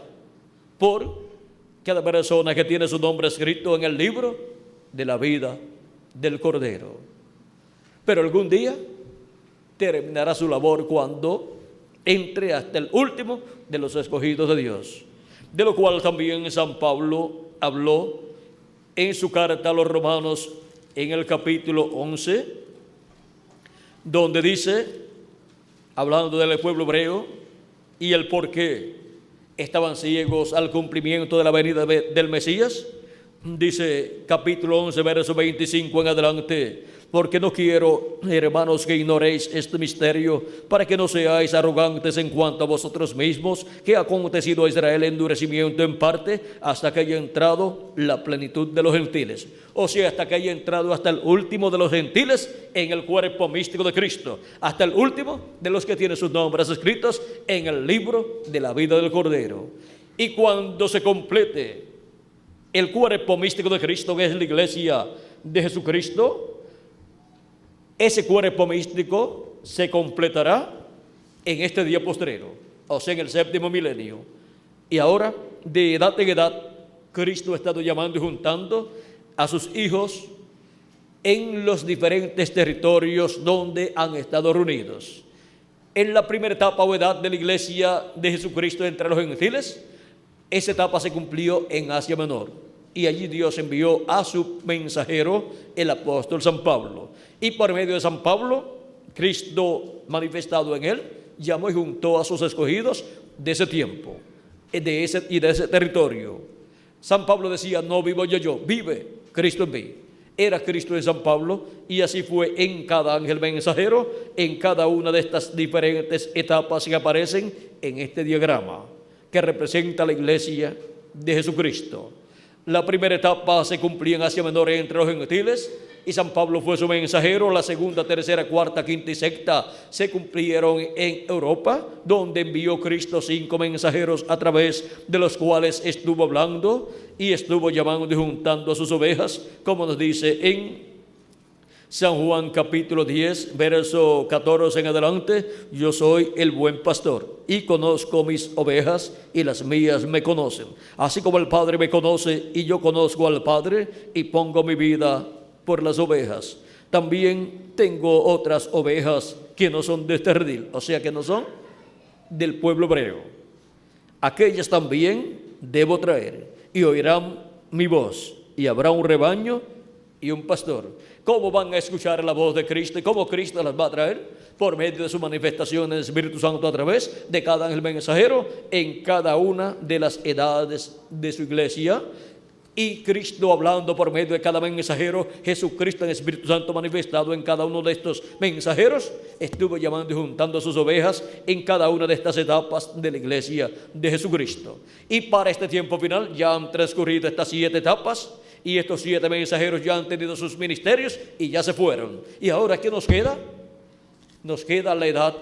por cada persona que tiene su nombre escrito en el libro de la vida del Cordero. Pero algún día terminará su labor cuando entre hasta el último de los escogidos de Dios, de lo cual también San Pablo habló en su carta a los romanos en el capítulo 11, donde dice, hablando del pueblo hebreo y el por qué estaban ciegos al cumplimiento de la venida del Mesías, dice capítulo 11, verso 25 en adelante: porque no quiero, hermanos, que ignoréis este misterio, para que no seáis arrogantes en cuanto a vosotros mismos, que ha acontecido a Israel endurecimiento en parte, hasta que haya entrado la plenitud de los gentiles. O sea, hasta que haya entrado hasta el último de los gentiles en el cuerpo místico de Cristo, hasta el último de los que tienen sus nombres escritos en el libro de la vida del Cordero. Y cuando se complete el cuerpo místico de Cristo, que es la iglesia de Jesucristo, ese cuerpo místico se completará en este día postrero, o sea, en el séptimo milenio. Y ahora, de edad en edad, Cristo ha estado llamando y juntando a sus hijos en los diferentes territorios donde han estado reunidos. En la primera etapa o edad de la iglesia de Jesucristo entre los gentiles, esa etapa se cumplió en Asia Menor. Y allí Dios envió a su mensajero, el apóstol San Pablo. Y por medio de San Pablo, Cristo manifestado en él, llamó y juntó a sus escogidos de ese tiempo y de ese territorio. San Pablo decía, no vivo yo, vive Cristo en mí. Era Cristo en San Pablo, y así fue en cada ángel mensajero, en cada una de estas diferentes etapas que aparecen en este diagrama, que representa la iglesia de Jesucristo. La primera etapa se cumplía en Asia Menor entre los gentiles, y San Pablo fue su mensajero. La segunda, tercera, cuarta, quinta y sexta se cumplieron en Europa, donde envió Cristo 5 mensajeros a través de los cuales estuvo hablando y estuvo llamando y juntando a sus ovejas, como nos dice en San Juan capítulo 10, verso 14 en adelante: yo soy el buen pastor y conozco mis ovejas y las mías me conocen, así como el Padre me conoce y yo conozco al Padre y pongo mi vida por las ovejas. También tengo otras ovejas que no son de este redil, o sea, que no son del pueblo hebreo. Aquellas también debo traer, y oirán mi voz, y habrá un rebaño y un pastor. ¿Cómo van a escuchar la voz de Cristo y cómo Cristo las va a traer? Por medio de su manifestación del Espíritu Santo a través de cada ángel mensajero en cada una de las edades de su iglesia. Y Cristo hablando por medio de cada mensajero, Jesucristo en Espíritu Santo manifestado en cada uno de estos mensajeros, estuvo llamando y juntando a sus ovejas en cada una de estas etapas de la iglesia de Jesucristo. Y para este tiempo final ya han transcurrido estas 7 etapas, y estos 7 mensajeros ya han tenido sus ministerios y ya se fueron. Y ahora, ¿qué nos queda? Nos queda la edad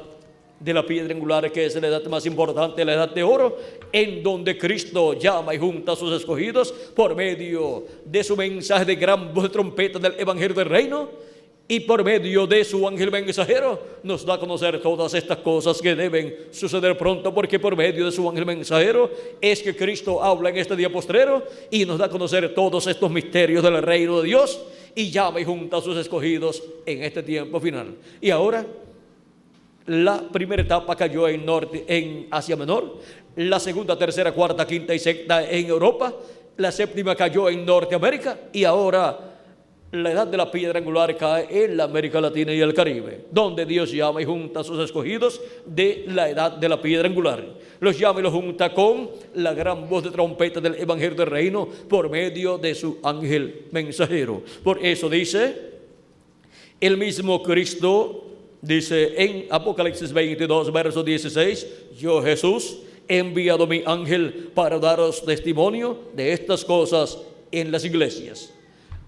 de la piedra angular, que es la edad más importante, la edad de oro, en donde Cristo llama y junta a sus escogidos por medio de su mensaje de gran voz de trompeta del Evangelio del Reino, y por medio de su ángel mensajero nos da a conocer todas estas cosas que deben suceder pronto, porque por medio de su ángel mensajero es que Cristo habla en este día postrero y nos da a conocer todos estos misterios del reino de Dios, y llama y junta a sus escogidos en este tiempo final. Y ahora, la primera etapa cayó en Asia Menor, la segunda, tercera, cuarta, quinta y sexta en Europa, la séptima cayó en Norteamérica, y ahora la edad de la piedra angular cae en la América Latina y el Caribe, donde Dios llama y junta a sus escogidos de la edad de la piedra angular. Los llama y los junta con la gran voz de trompeta del Evangelio del Reino por medio de su ángel mensajero. Por eso dice el mismo Cristo, dice en Apocalipsis 22, verso 16, yo Jesús he enviado mi ángel para daros testimonio de estas cosas en las iglesias.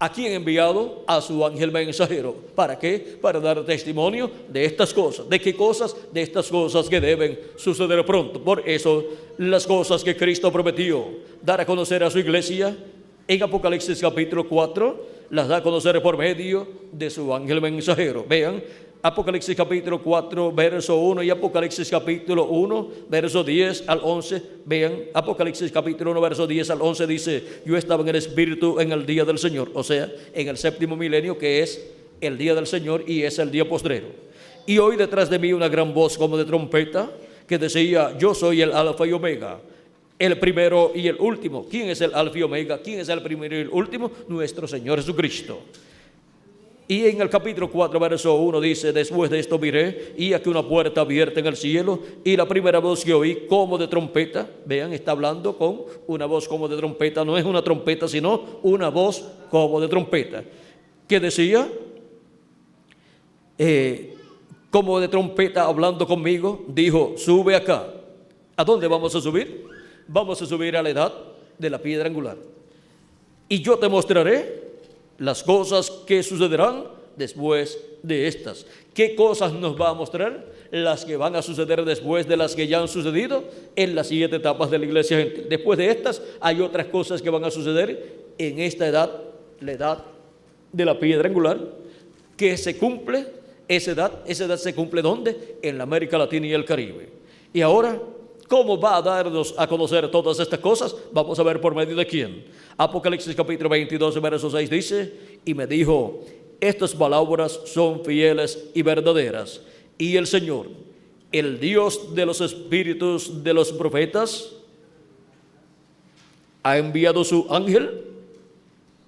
¿A quién ha enviado? A su ángel mensajero. ¿Para qué? Para dar testimonio de estas cosas. ¿De qué cosas? De estas cosas que deben suceder pronto. Por eso, las cosas que Cristo prometió dar a conocer a su iglesia, en Apocalipsis capítulo 4, las da a conocer por medio de su ángel mensajero. Vean, Apocalipsis capítulo 4, verso 1 y Apocalipsis capítulo 1, verso 10 al 11. Vean, Apocalipsis capítulo 1, verso 10 al 11 dice: yo estaba en el Espíritu en el día del Señor, o sea, en el séptimo milenio, que es el día del Señor y es el día postrero. Y oí detrás de mí una gran voz como de trompeta que decía: yo soy el Alfa y Omega, el primero y el último. ¿Quién es el Alfa y Omega? ¿Quién es el primero y el último? Nuestro Señor Jesucristo. Y en el capítulo 4, verso 1 dice: después de esto miré, y aquí una puerta abierta en el cielo, y la primera voz que oí como de trompeta. Vean, está hablando con una voz como de trompeta. No es una trompeta, sino una voz como de trompeta, que decía, como de trompeta hablando conmigo, dijo: sube acá. ¿A dónde vamos a subir? Vamos a subir a la edad de la piedra angular, y yo te mostraré las cosas que sucederán después de estas. ¿Qué cosas nos va a mostrar? Las que van a suceder después de las que ya han sucedido en las 7 etapas de la iglesia gentil. Después de estas hay otras cosas que van a suceder en esta edad, la edad de la piedra angular, que se cumple, esa edad se cumple ¿dónde? En la América Latina y el Caribe. Y ahora, ¿cómo va a darnos a conocer todas estas cosas? Vamos a ver por medio de quién. Apocalipsis capítulo 22, verso 6 dice: y me dijo: estas palabras son fieles y verdaderas, y el Señor, el Dios de los espíritus de los profetas, ha enviado su ángel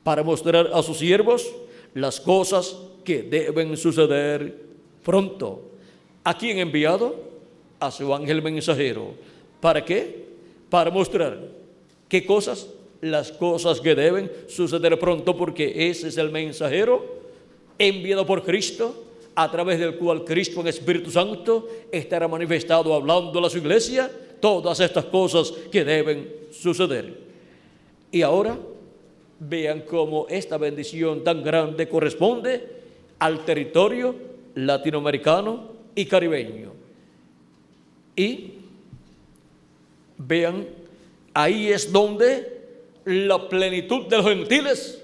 para mostrar a sus siervos las cosas que deben suceder pronto. ¿A quién ha enviado? A su ángel mensajero. ¿Para qué? Para mostrar qué cosas, las cosas que deben suceder pronto, porque ese es el mensajero enviado por Cristo, a través del cual Cristo en Espíritu Santo estará manifestado hablando a su iglesia todas estas cosas que deben suceder. Y ahora vean cómo esta bendición tan grande corresponde al territorio latinoamericano y caribeño. Y vean, ahí es donde la plenitud de los gentiles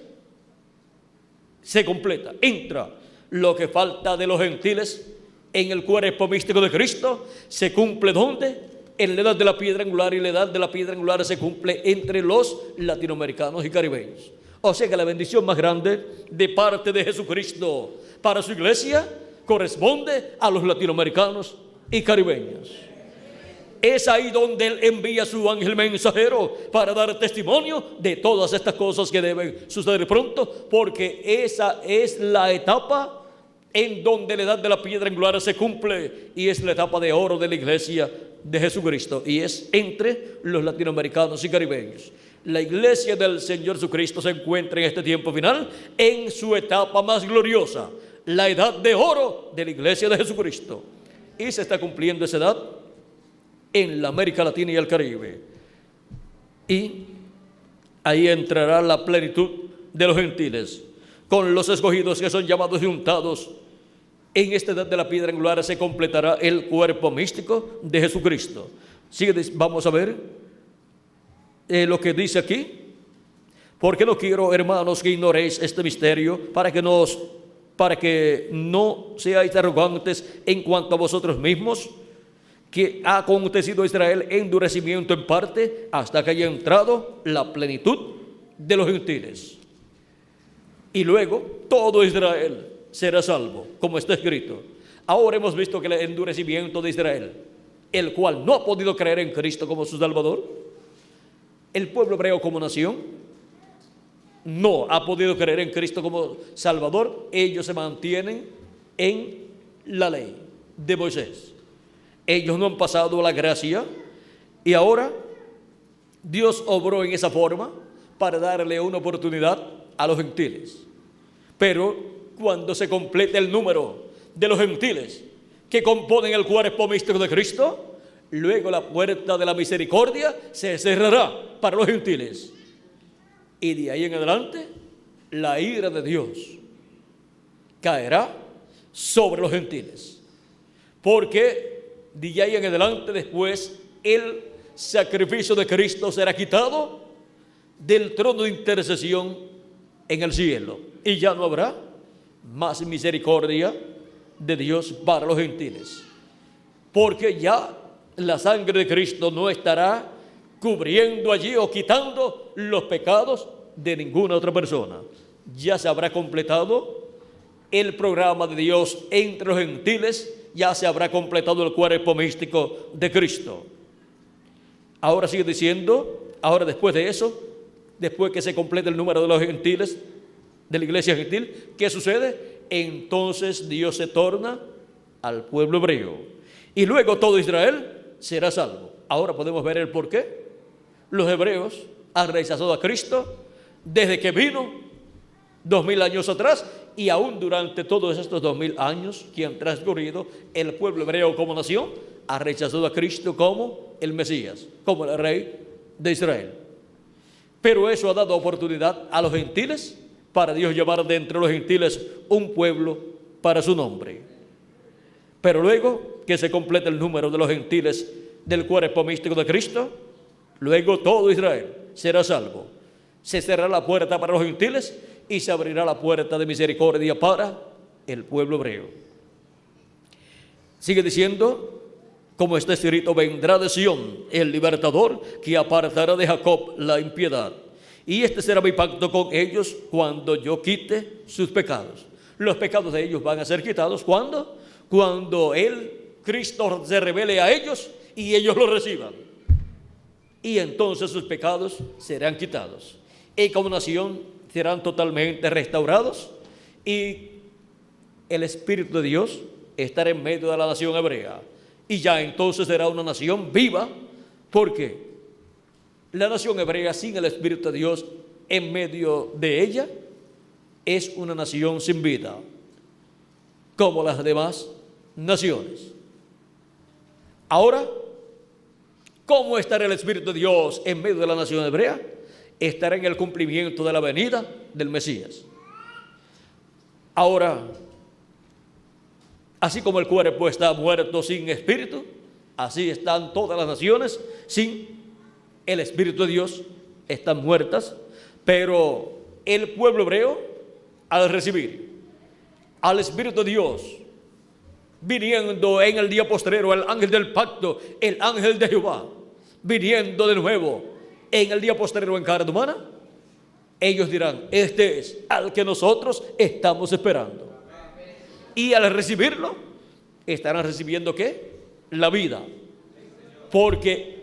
se completa. Entra lo que falta de los gentiles en el cuerpo místico de Cristo. Se cumple ¿dónde? En la edad de la piedra angular, y la edad de la piedra angular se cumple entre los latinoamericanos y caribeños. O sea que la bendición más grande de parte de Jesucristo para su iglesia corresponde a los latinoamericanos y caribeños. Es ahí donde Él envía su ángel mensajero para dar testimonio de todas estas cosas que deben suceder pronto, porque esa es la etapa en donde la edad de la piedra angular se cumple, y es la etapa de oro de la iglesia de Jesucristo, y es entre los latinoamericanos y caribeños. La iglesia del Señor Jesucristo se encuentra en este tiempo final en su etapa más gloriosa, la edad de oro de la iglesia de Jesucristo, y se está cumpliendo esa edad en la América Latina y el Caribe. Y ahí entrará la plenitud de los gentiles, con los escogidos que son llamados y untados. En esta edad de la piedra angular se completará el cuerpo místico de Jesucristo. Vamos a ver lo que dice aquí. Porque no quiero, hermanos, que ignoréis este misterio, para que no seáis arrogantes en cuanto a vosotros mismos, que ha acontecido a Israel endurecimiento en parte, hasta que haya entrado la plenitud de los gentiles. Y luego todo Israel será salvo, como está escrito. Ahora hemos visto que el endurecimiento de Israel, el cual no ha podido creer en Cristo como su Salvador, el pueblo hebreo como nación no ha podido creer en Cristo como Salvador. Ellos se mantienen en la ley de Moisés. Ellos no han pasado la gracia, y ahora Dios obró en esa forma para darle una oportunidad a los gentiles. Pero cuando se complete el número de los gentiles que componen el cuerpo místico de Cristo, luego la puerta de la misericordia se cerrará para los gentiles, y de ahí en adelante la ira de Dios caerá sobre los gentiles, porque de ahí en adelante después el sacrificio de Cristo será quitado del trono de intercesión en el cielo, y ya no habrá más misericordia de Dios para los gentiles, porque ya la sangre de Cristo no estará cubriendo allí o quitando los pecados de ninguna otra persona. Ya se habrá completado el programa de Dios entre los gentiles, ya se habrá completado el cuerpo místico de Cristo. Ahora sigue diciendo, ahora después de eso, después que se complete el número de los gentiles, de la iglesia gentil, ¿qué sucede? Entonces Dios se torna al pueblo hebreo, y luego todo Israel será salvo. Ahora podemos ver el por qué los hebreos han rechazado a Cristo desde que vino 2000 años atrás, y aún durante todos estos 2000 años que han transcurrido, el pueblo hebreo como nación ha rechazado a Cristo como el Mesías, como el Rey de Israel. Pero eso ha dado oportunidad a los gentiles para Dios llamar de entre los gentiles un pueblo para su nombre. Pero luego que se complete el número de los gentiles del cuerpo místico de Cristo, luego todo Israel será salvo. Se cerrará la puerta para los gentiles y se abrirá la puerta de misericordia para el pueblo hebreo. Sigue diciendo, como está escrito, vendrá de Sión el libertador que apartará de Jacob la impiedad. Y este será mi pacto con ellos cuando yo quite sus pecados. Los pecados de ellos van a ser quitados ¿cuándo? Cuando Cristo se revele a ellos y ellos lo reciban. Y entonces sus pecados serán quitados. Y como nación serán totalmente restaurados, y el Espíritu de Dios estará en medio de la nación hebrea. Y ya entonces será una nación viva, porque la nación hebrea sin el Espíritu de Dios en medio de ella es una nación sin vida, como las demás naciones. Ahora, ¿cómo estará el Espíritu de Dios en medio de la nación hebrea? Estará en el cumplimiento de la venida del Mesías. Ahora, así como el cuerpo está muerto sin espíritu, así están todas las naciones sin el Espíritu de Dios, están muertas. Pero el pueblo hebreo, al recibir al Espíritu de Dios, viniendo en el día postrero, el ángel del pacto, el ángel de Jehová, viniendo de nuevo en el día postrero en carne humana, ellos dirán, este es al que nosotros estamos esperando. Y al recibirlo, estarán recibiendo ¿qué? La vida. Porque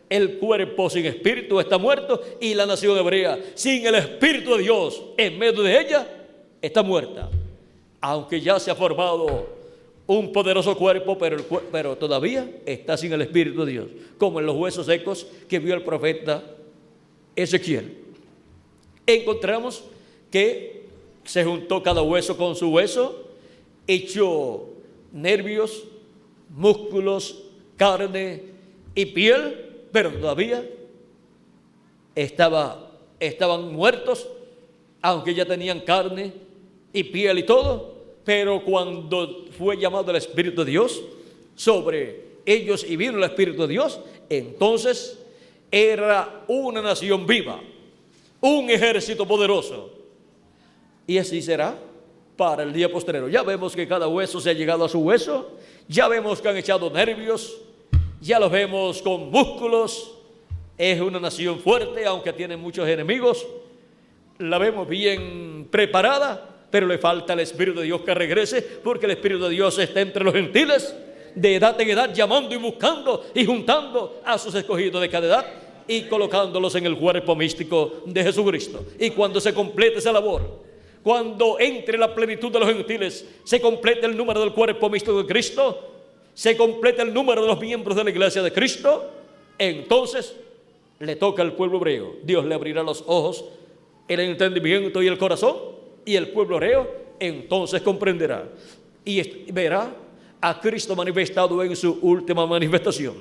el cuerpo sin espíritu está muerto, y la nación hebrea sin el Espíritu de Dios en medio de ella está muerta. Aunque ya se ha formado un poderoso cuerpo, pero todavía está sin el Espíritu de Dios, como en los huesos secos que vio el profeta Ezequiel. Encontramos que se juntó cada hueso con su hueso, echó nervios, músculos, carne y piel, pero todavía estaban muertos, aunque ya tenían carne y piel y todo. Pero cuando fue llamado el Espíritu de Dios sobre ellos y vino el Espíritu de Dios, entonces era una nación viva, un ejército poderoso. Y así será para el día postrero. Ya vemos que cada hueso se ha llegado a su hueso, ya vemos que han echado nervios, ya los vemos con músculos. Es una nación fuerte, aunque tiene muchos enemigos. La vemos bien preparada, pero le falta el Espíritu de Dios que regrese, porque el Espíritu de Dios está entre los gentiles, de edad en edad, llamando y buscando y juntando a sus escogidos de cada edad y colocándolos en el cuerpo místico de Jesucristo. Y cuando se complete esa labor, cuando entre la plenitud de los gentiles, se complete el número del cuerpo místico de Cristo, se complete el número de los miembros de la iglesia de Cristo, entonces le toca al pueblo hebreo. Dios le abrirá los ojos, el entendimiento y el corazón, y el pueblo hebreo entonces comprenderá y verá a Cristo manifestado en su última manifestación.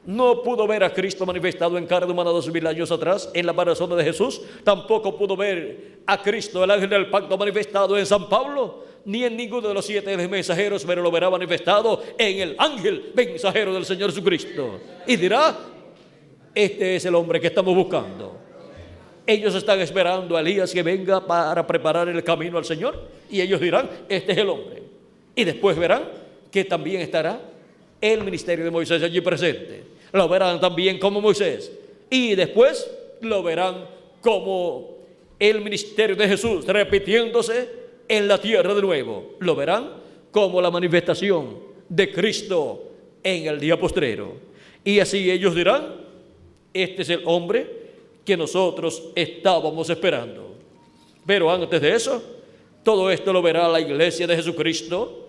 no pudo ver a Cristo manifestado en carne humana 2000 años atrás en la persona de Jesús, tampoco pudo ver a Cristo, el ángel del pacto, manifestado en San Pablo, ni en ninguno de los 7 mensajeros, pero lo verá manifestado en el ángel mensajero del Señor Jesucristo. Y dirá: este es el hombre que estamos buscando. Ellos están esperando a Elías que venga para preparar el camino al Señor, y ellos dirán: este es el hombre. Y después verán que también estará el ministerio de Moisés allí presente. Lo verán también como Moisés, y después lo verán como el ministerio de Jesús repitiéndose en la tierra de nuevo. Lo verán como la manifestación de Cristo en el día postrero. Y así ellos dirán: este es el hombre que nosotros estábamos esperando. Pero antes de eso, todo esto lo verá la iglesia de Jesucristo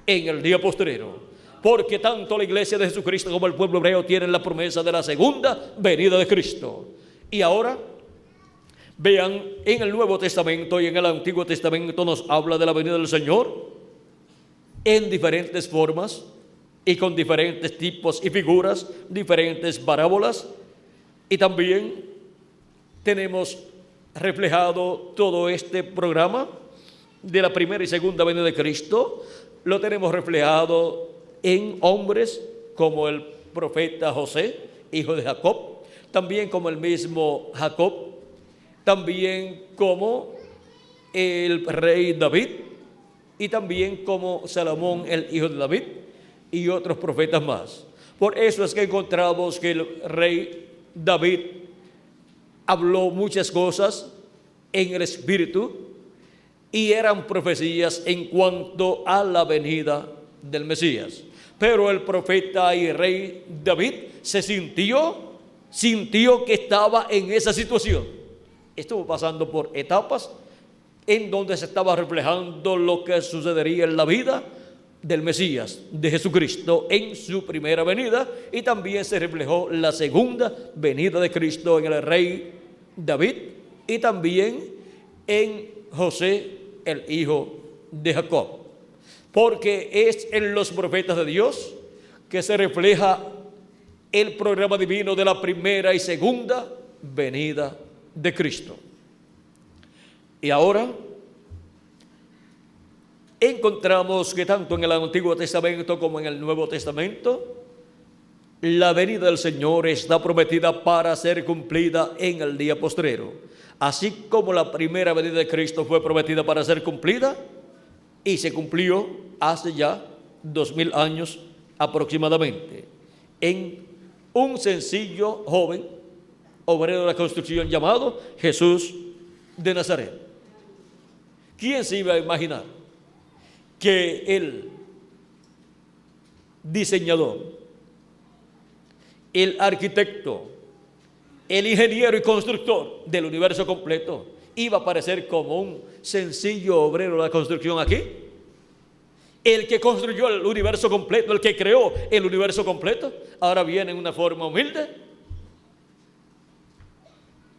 en el día postrero, porque tanto la iglesia de Jesucristo como el pueblo hebreo tienen la promesa de la segunda venida de Cristo. Y ahora vean, en el Nuevo Testamento y en el Antiguo Testamento nos habla de la venida del Señor en diferentes formas y con diferentes tipos y figuras, diferentes parábolas. Y también tenemos reflejado todo este programa de la primera y segunda venida de Cristo. Lo tenemos reflejado en hombres como el profeta José, hijo de Jacob, también como el mismo Jacob, también como el rey David, y también como Salomón, el hijo de David, y otros profetas más. Por eso es que encontramos que el rey David habló muchas cosas en el Espíritu, y eran profecías en cuanto a la venida del Mesías. Pero el profeta y rey David se sintió que estaba en esa situación. Estuvo pasando por etapas en donde se estaba reflejando lo que sucedería en la vida del Mesías, de Jesucristo, en su primera venida, y también se reflejó la segunda venida de Cristo en el rey David, y también en José, el hijo de Jacob. Porque es en los profetas de Dios que se refleja el programa divino de la primera y segunda venida de Cristo. Y ahora encontramos que tanto en el Antiguo Testamento como en el Nuevo Testamento, la venida del Señor está prometida para ser cumplida en el día postrero. Así como la primera venida de Cristo fue prometida para ser cumplida y se cumplió hace ya 2000 años aproximadamente, en un sencillo joven obrero de la construcción llamado Jesús de Nazaret. ¿Quién se iba a imaginar que el diseñador, el arquitecto, el ingeniero y constructor del universo completo iba a aparecer como un sencillo obrero de la construcción aquí? El que construyó el universo completo, el que creó el universo completo, ahora viene en una forma humilde.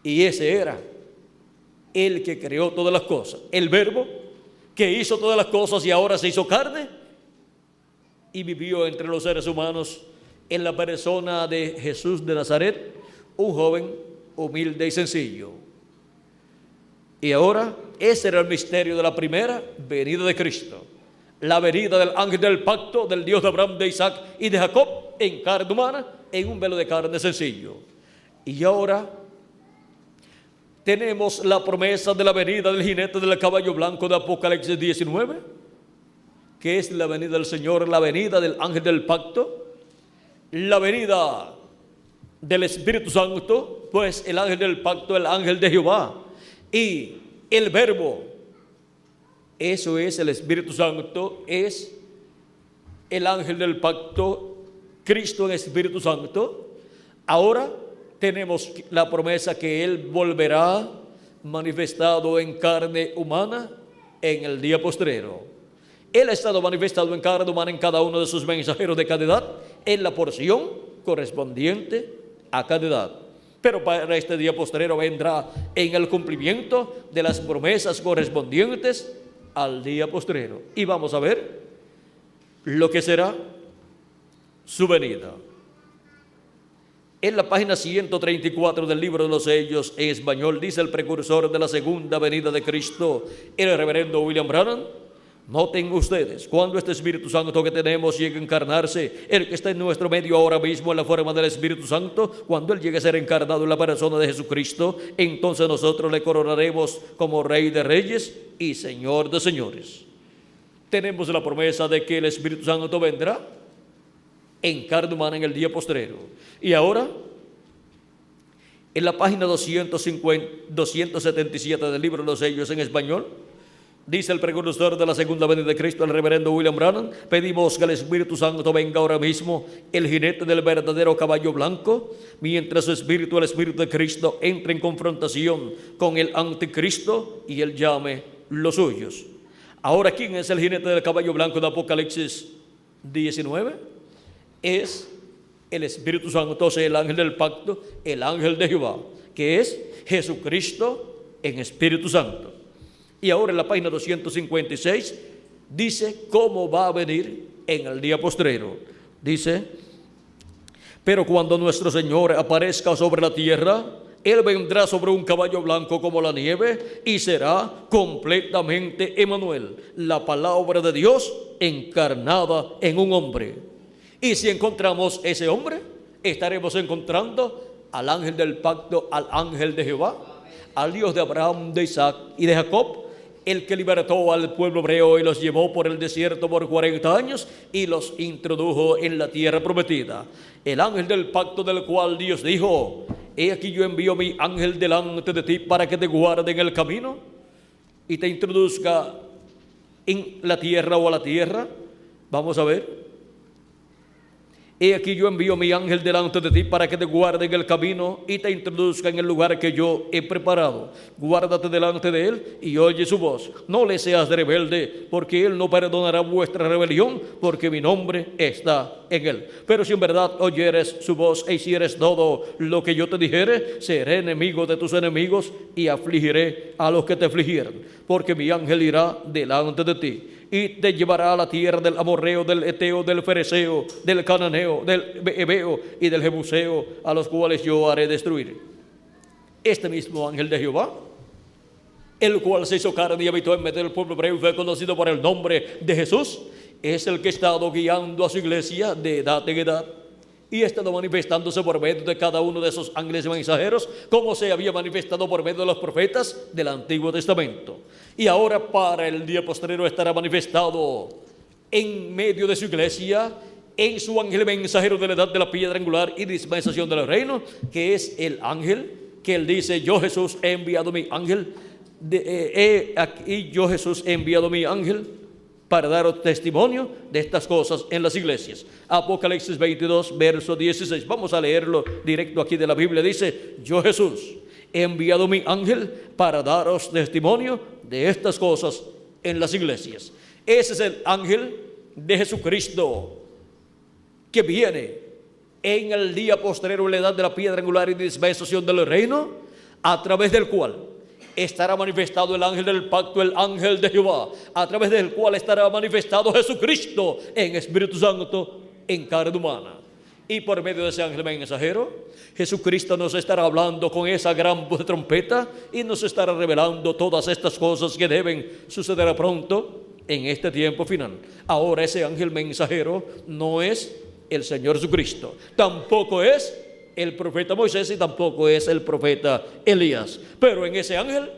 Y ese era el que creó todas las cosas, el Verbo que hizo todas las cosas y ahora se hizo carne y vivió entre los seres humanos en la persona de Jesús de Nazaret, un joven humilde y sencillo. Y ahora ese era el misterio de la primera venida de Cristo, la venida del ángel del pacto, del Dios de Abraham, de Isaac y de Jacob, en carne humana, en un velo de carne sencillo. Y ahora tenemos la promesa de la venida del jinete del caballo blanco de Apocalipsis 19, que es la venida del Señor, la venida del ángel del pacto, la venida del Espíritu Santo, pues el ángel del pacto, el ángel de Jehová, y el Verbo, eso es el Espíritu Santo, es el ángel del pacto, Cristo en Espíritu Santo. Ahora tenemos la promesa que Él volverá manifestado en carne humana en el día postrero. Él ha estado manifestado en carne humana en cada uno de sus mensajeros de cada edad, en la porción correspondiente a cada edad. Pero para este día postrero vendrá en el cumplimiento de las promesas correspondientes al día postrero. Y vamos a ver lo que será su venida. En la página 134 del libro de los sellos en español dice el precursor de la segunda venida de Cristo, el reverendo William Branham: noten ustedes, cuando este Espíritu Santo que tenemos llegue a encarnarse, el que está en nuestro medio ahora mismo en la forma del Espíritu Santo, cuando Él llegue a ser encarnado en la persona de Jesucristo, entonces nosotros le coronaremos como Rey de Reyes y Señor de Señores. Tenemos la promesa de que el Espíritu Santo vendrá en carne humana en el día postrero. Y ahora, en la página 277 del libro de los sellos en español, dice el precursor de la segunda venida de Cristo, el reverendo William Branham: pedimos que el Espíritu Santo venga ahora mismo, el jinete del verdadero caballo blanco, mientras su espíritu, el Espíritu de Cristo, entre en confrontación con el anticristo y él llame los suyos. Ahora, ¿quién es el jinete del caballo blanco de Apocalipsis 19? Es el Espíritu Santo, o sea, el ángel del pacto, el ángel de Jehová, que es Jesucristo en Espíritu Santo. Y ahora en la página 256 dice cómo va a venir en el día postrero. Dice: pero cuando nuestro Señor aparezca sobre la tierra, Él vendrá sobre un caballo blanco como la nieve y será completamente Emmanuel, la palabra de Dios encarnada en un hombre. Y si encontramos ese hombre, estaremos encontrando al ángel del pacto, al ángel de Jehová, al Dios de Abraham, de Isaac y de Jacob, el que libertó al pueblo hebreo y los llevó por el desierto por 40 años y los introdujo en la tierra prometida. El ángel del pacto, del cual Dios dijo: he aquí yo envío mi ángel delante de ti para que te guarde en el camino y te introduzca en la tierra o a la tierra. Vamos a ver. He aquí yo envío mi ángel delante de ti para que te guarde en el camino y te introduzca en el lugar que yo he preparado. Guárdate delante de él y oye su voz. No le seas rebelde, porque él no perdonará vuestra rebelión, porque mi nombre está en él. Pero si en verdad oyeres su voz e hicieres todo lo que yo te dijere, seré enemigo de tus enemigos y afligiré a los que te afligieren, porque mi ángel irá delante de ti y te llevará a la tierra del amorreo, del eteo, del fereceo, del cananeo, del hebeo y del jebuseo, a los cuales yo haré destruir. Este mismo ángel de Jehová, el cual se hizo carne y habitó en medio del pueblo hebreo y fue conocido por el nombre de Jesús, es el que ha estado guiando a su iglesia de edad en edad y ha estado manifestándose por medio de cada uno de esos ángeles mensajeros, como se había manifestado por medio de los profetas del Antiguo Testamento. Y ahora para el día postrero estará manifestado en medio de su iglesia, en su ángel mensajero de la edad de la piedra angular y dispensación del reino, que es el ángel que él dice: yo Jesús he enviado mi ángel, yo Jesús he enviado mi ángel para daros testimonio de estas cosas en las iglesias. Apocalipsis 22, verso 16. Vamos a leerlo directo aquí de la Biblia. Dice: yo Jesús he enviado mi ángel para daros testimonio de estas cosas en las iglesias. Ese es el ángel de Jesucristo que viene en el día postrero, en la edad de la piedra angular y dispensación del reino, a través del cual estará manifestado el ángel del pacto, el ángel de Jehová, a través del cual estará manifestado Jesucristo en Espíritu Santo en carne humana. Y por medio de ese ángel mensajero, Jesucristo nos estará hablando con esa gran voz de trompeta y nos estará revelando todas estas cosas que deben suceder pronto en este tiempo final. Ahora ese ángel mensajero no es el Señor Jesucristo, tampoco es el profeta Moisés y tampoco es el profeta Elías, pero en ese ángel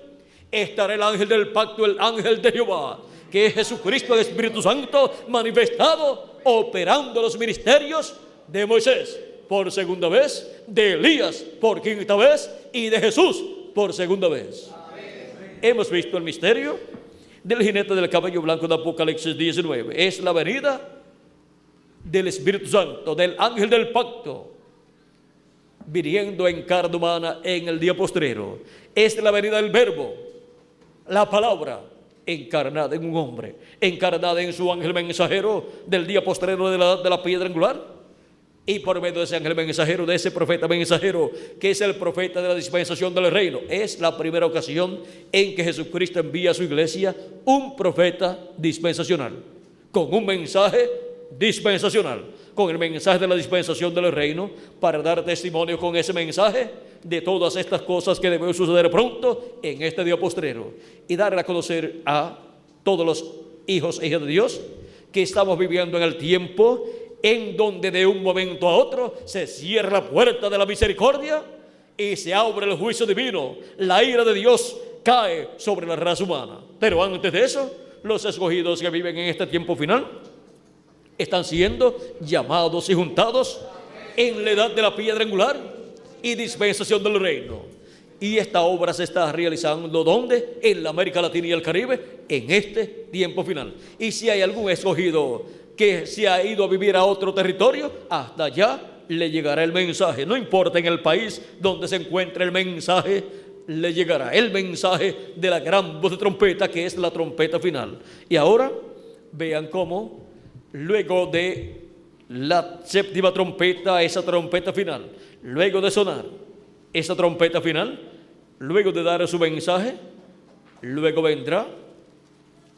estará el ángel del pacto, el ángel de Jehová, que es Jesucristo, el Espíritu Santo manifestado, operando los ministerios de Moisés por segunda vez, de Elías por quinta vez y de Jesús por segunda vez. Amén. Hemos visto el misterio del jinete del caballo blanco de Apocalipsis 19. Es la venida del Espíritu Santo, del ángel del pacto, viniendo en carne humana en el día postrero. Es la venida del Verbo, la palabra encarnada en un hombre, encarnada en su ángel mensajero del día postrero de la edad de la piedra angular. Y por medio de ese ángel mensajero, de ese profeta mensajero, que es el profeta de la dispensación del reino, es la primera ocasión en que Jesucristo envía a su iglesia un profeta dispensacional, con un mensaje dispensacional, con el mensaje de la dispensación del reino, para dar testimonio con ese mensaje de todas estas cosas que deben suceder pronto en este día postrero, y darle a conocer a todos los hijos e hijas de Dios que estamos viviendo en el tiempo en donde de un momento a otro se cierra la puerta de la misericordia y se abre el juicio divino. La ira de Dios cae sobre la raza humana. Pero antes de eso, los escogidos que viven en este tiempo final están siendo llamados y juntados en la edad de la piedra angular y dispensación del reino. Y esta obra se está realizando ¿dónde? En la América Latina y el Caribe, en este tiempo final. Y si hay algún escogido que se ha ido a vivir a otro territorio, hasta allá le llegará el mensaje. No importa en el país donde se encuentre, el mensaje le llegará. El mensaje de la gran voz de trompeta, que es la trompeta final. Y ahora vean cómo luego de la séptima trompeta, esa trompeta final, luego de sonar esa trompeta final, luego de dar su mensaje, luego vendrá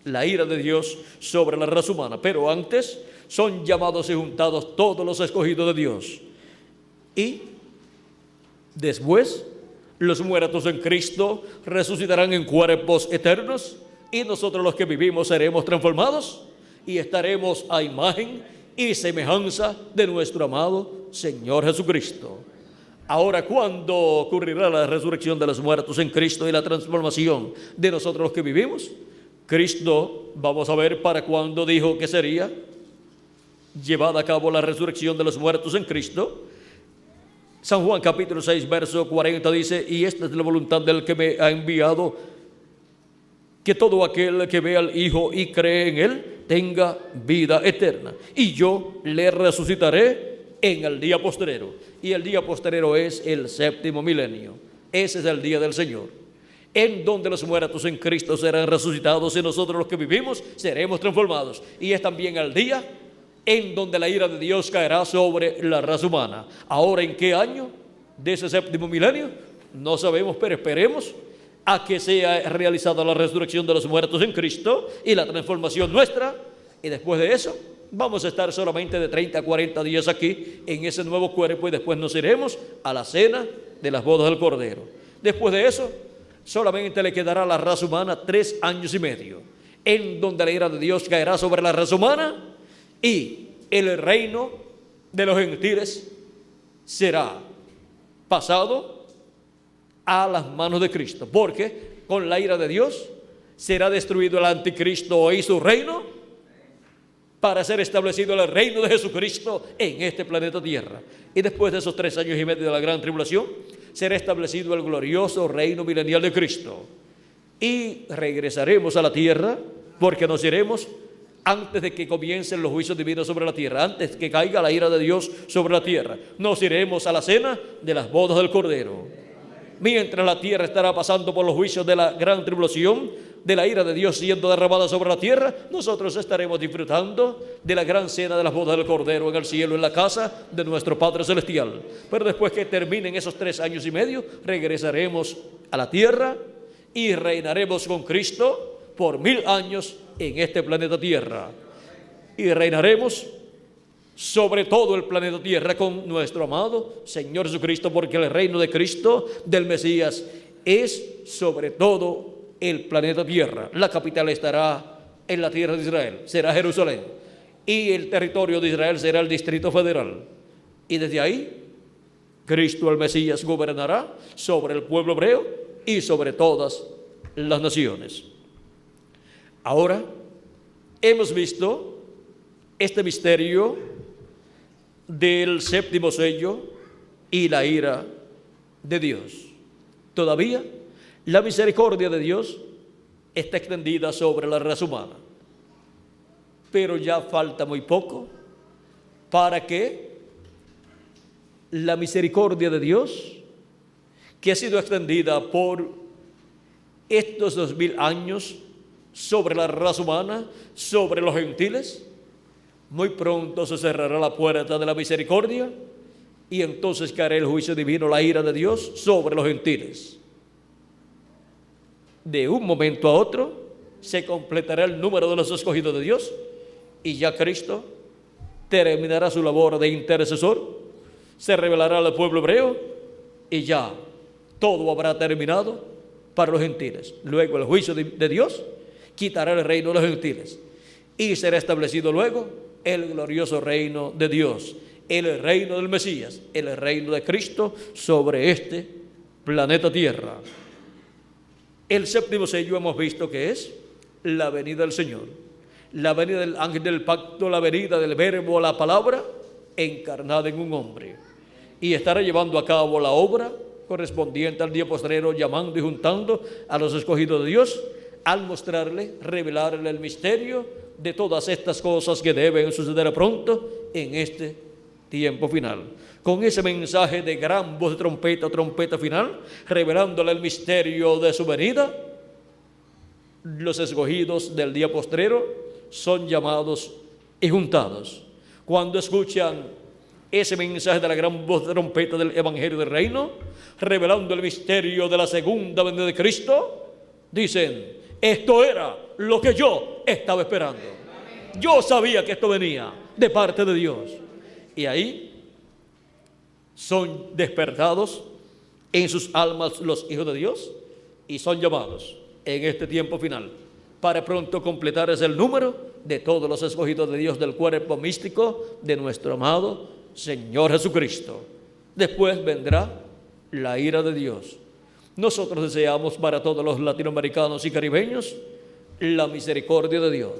la ira de Dios sobre la raza humana. Pero antes son llamados y juntados todos los escogidos de Dios. Y después los muertos en Cristo resucitarán en cuerpos eternos, y nosotros los que vivimos seremos transformados y estaremos a imagen y semejanza de nuestro amado Señor Jesucristo. Ahora, ¿cuándo ocurrirá la resurrección de los muertos en Cristo y la transformación de nosotros los que vivimos? Cristo, vamos a ver para cuándo dijo que sería llevada a cabo la resurrección de los muertos en Cristo. San Juan capítulo 6 verso 40 dice: y esta es la voluntad del que me ha enviado, que todo aquel que ve al Hijo y cree en Él tenga vida eterna, y yo le resucitaré en el día postrero. Y el día postrero es el séptimo milenio. Ese es el día del Señor, en donde los muertos en Cristo serán resucitados y nosotros los que vivimos seremos transformados. Y es también el día en donde la ira de Dios caerá sobre la raza humana. Ahora, ¿en qué año de ese séptimo milenio? No sabemos, pero esperemos a que sea realizada la resurrección de los muertos en Cristo y la transformación nuestra. Y después de eso vamos a estar solamente de 30 a 40 días aquí en ese nuevo cuerpo, y después nos iremos a la cena de las bodas del Cordero. Después de eso solamente le quedará a la raza humana 3 años y medio, en donde la ira de Dios caerá sobre la raza humana y el reino de los gentiles será pasado a las manos de Cristo, porque con la ira de Dios será destruido el anticristo y su reino, para ser establecido el reino de Jesucristo en este planeta Tierra. Y después de esos 3 años y medio de la gran tribulación, será establecido el glorioso reino milenial de Cristo. Y regresaremos a la tierra, porque nos iremos antes de que comiencen los juicios divinos sobre la tierra, antes que caiga la ira de Dios sobre la tierra. Nos iremos a la cena de las bodas del Cordero. Mientras la tierra estará pasando por los juicios de la gran tribulación, de la ira de Dios siendo derramada sobre la tierra, nosotros estaremos disfrutando de la gran cena de las bodas del Cordero en el cielo, en la casa de nuestro Padre Celestial. Pero después que terminen esos 3 años y medio, regresaremos a la tierra y reinaremos con Cristo por 1000 años en este planeta Tierra. Y reinaremos sobre todo el planeta Tierra con nuestro amado Señor Jesucristo, porque el reino de Cristo, del Mesías, es sobre todo el planeta Tierra. La capital estará en la tierra de Israel, será Jerusalén, y el territorio de Israel será el Distrito Federal. Y desde ahí, Cristo el Mesías gobernará sobre el pueblo hebreo y sobre todas las naciones. Ahora, hemos visto este misterio del séptimo sello y la ira de Dios. Todavía la misericordia de Dios está extendida sobre la raza humana, pero ya falta muy poco para que la misericordia de Dios, que ha sido extendida por estos 2000 años sobre la raza humana, sobre los gentiles, muy pronto se cerrará la puerta de la misericordia y entonces caerá el juicio divino, la ira de Dios sobre los gentiles. De un momento a otro se completará el número de los escogidos de Dios y ya Cristo terminará su labor de intercesor, se revelará al pueblo hebreo y ya todo habrá terminado para los gentiles. Luego el juicio de Dios quitará el reino de los gentiles y será establecido luego el glorioso reino de Dios, el reino del Mesías, el reino de Cristo sobre este planeta Tierra. El séptimo sello hemos visto que es la venida del Señor, la venida del ángel del pacto, la venida del verbo, la palabra encarnada en un hombre, y estará llevando a cabo la obra correspondiente al día postrero, llamando y juntando a los escogidos de Dios, al mostrarle, revelarle el misterio de todas estas cosas que deben suceder pronto en este tiempo final. Con ese mensaje de gran voz de trompeta, trompeta final, revelándole el misterio de su venida, los escogidos del día postrero son llamados y juntados. Cuando escuchan ese mensaje de la gran voz de trompeta del Evangelio del Reino, revelando el misterio de la segunda venida de Cristo, dicen: esto era lo que yo estaba esperando. Yo sabía que esto venía de parte de Dios. Y ahí son despertados en sus almas los hijos de Dios y son llamados en este tiempo final para pronto completar el número de todos los escogidos de Dios del cuerpo místico de nuestro amado Señor Jesucristo. Después vendrá la ira de Dios. Nosotros deseamos para todos los latinoamericanos y caribeños la misericordia de Dios,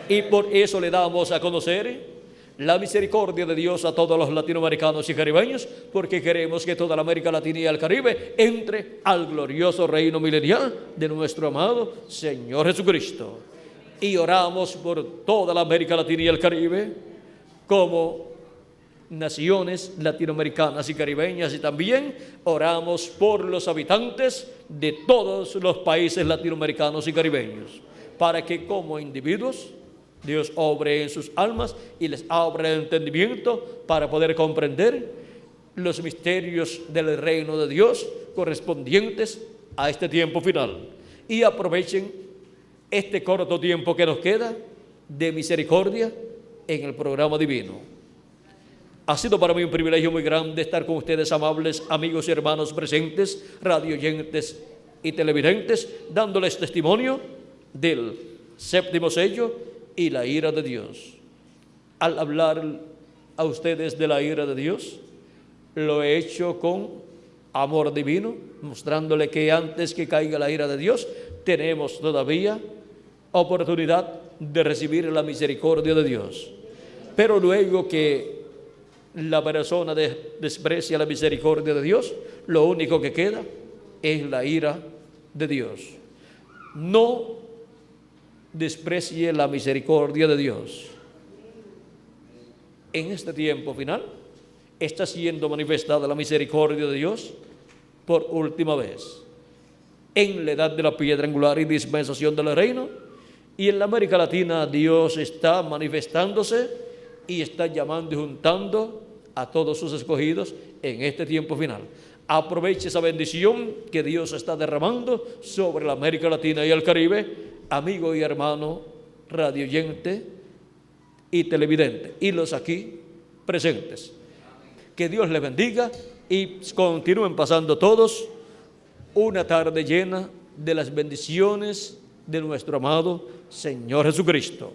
y por eso le damos a conocer la misericordia de Dios a todos los latinoamericanos y caribeños, porque queremos que toda la América Latina y el Caribe entre al glorioso reino milenial de nuestro amado Señor Jesucristo. Y oramos por toda la América Latina y el Caribe como naciones latinoamericanas y caribeñas, y también oramos por los habitantes de todos los países latinoamericanos y caribeños, para que como individuos Dios obre en sus almas y les abra el entendimiento para poder comprender los misterios del reino de Dios correspondientes a este tiempo final, y aprovechen este corto tiempo que nos queda de misericordia en el programa divino. Ha sido para mí un privilegio muy grande estar con ustedes, amables amigos y hermanos presentes, radioyentes y televidentes, dándoles testimonio del séptimo sello y la ira de Dios. Al hablar a ustedes de la ira de Dios, lo he hecho con amor divino, mostrándole que antes que caiga la ira de Dios, tenemos todavía oportunidad de recibir la misericordia de Dios. Pero luego que la persona desprecia la misericordia de Dios, lo único que queda es la ira de Dios. No desprecie la misericordia de Dios. En este tiempo final está siendo manifestada la misericordia de Dios por última vez en la edad de la piedra angular y dispensación del reino, y en la América Latina Dios está manifestándose y está llamando y juntando a todos sus escogidos en este tiempo final. Aproveche esa bendición que Dios está derramando sobre la América Latina y el Caribe, amigo y hermano radioyente y televidente, y los aquí presentes. Que Dios les bendiga y continúen pasando todos una tarde llena de las bendiciones de nuestro amado Señor Jesucristo.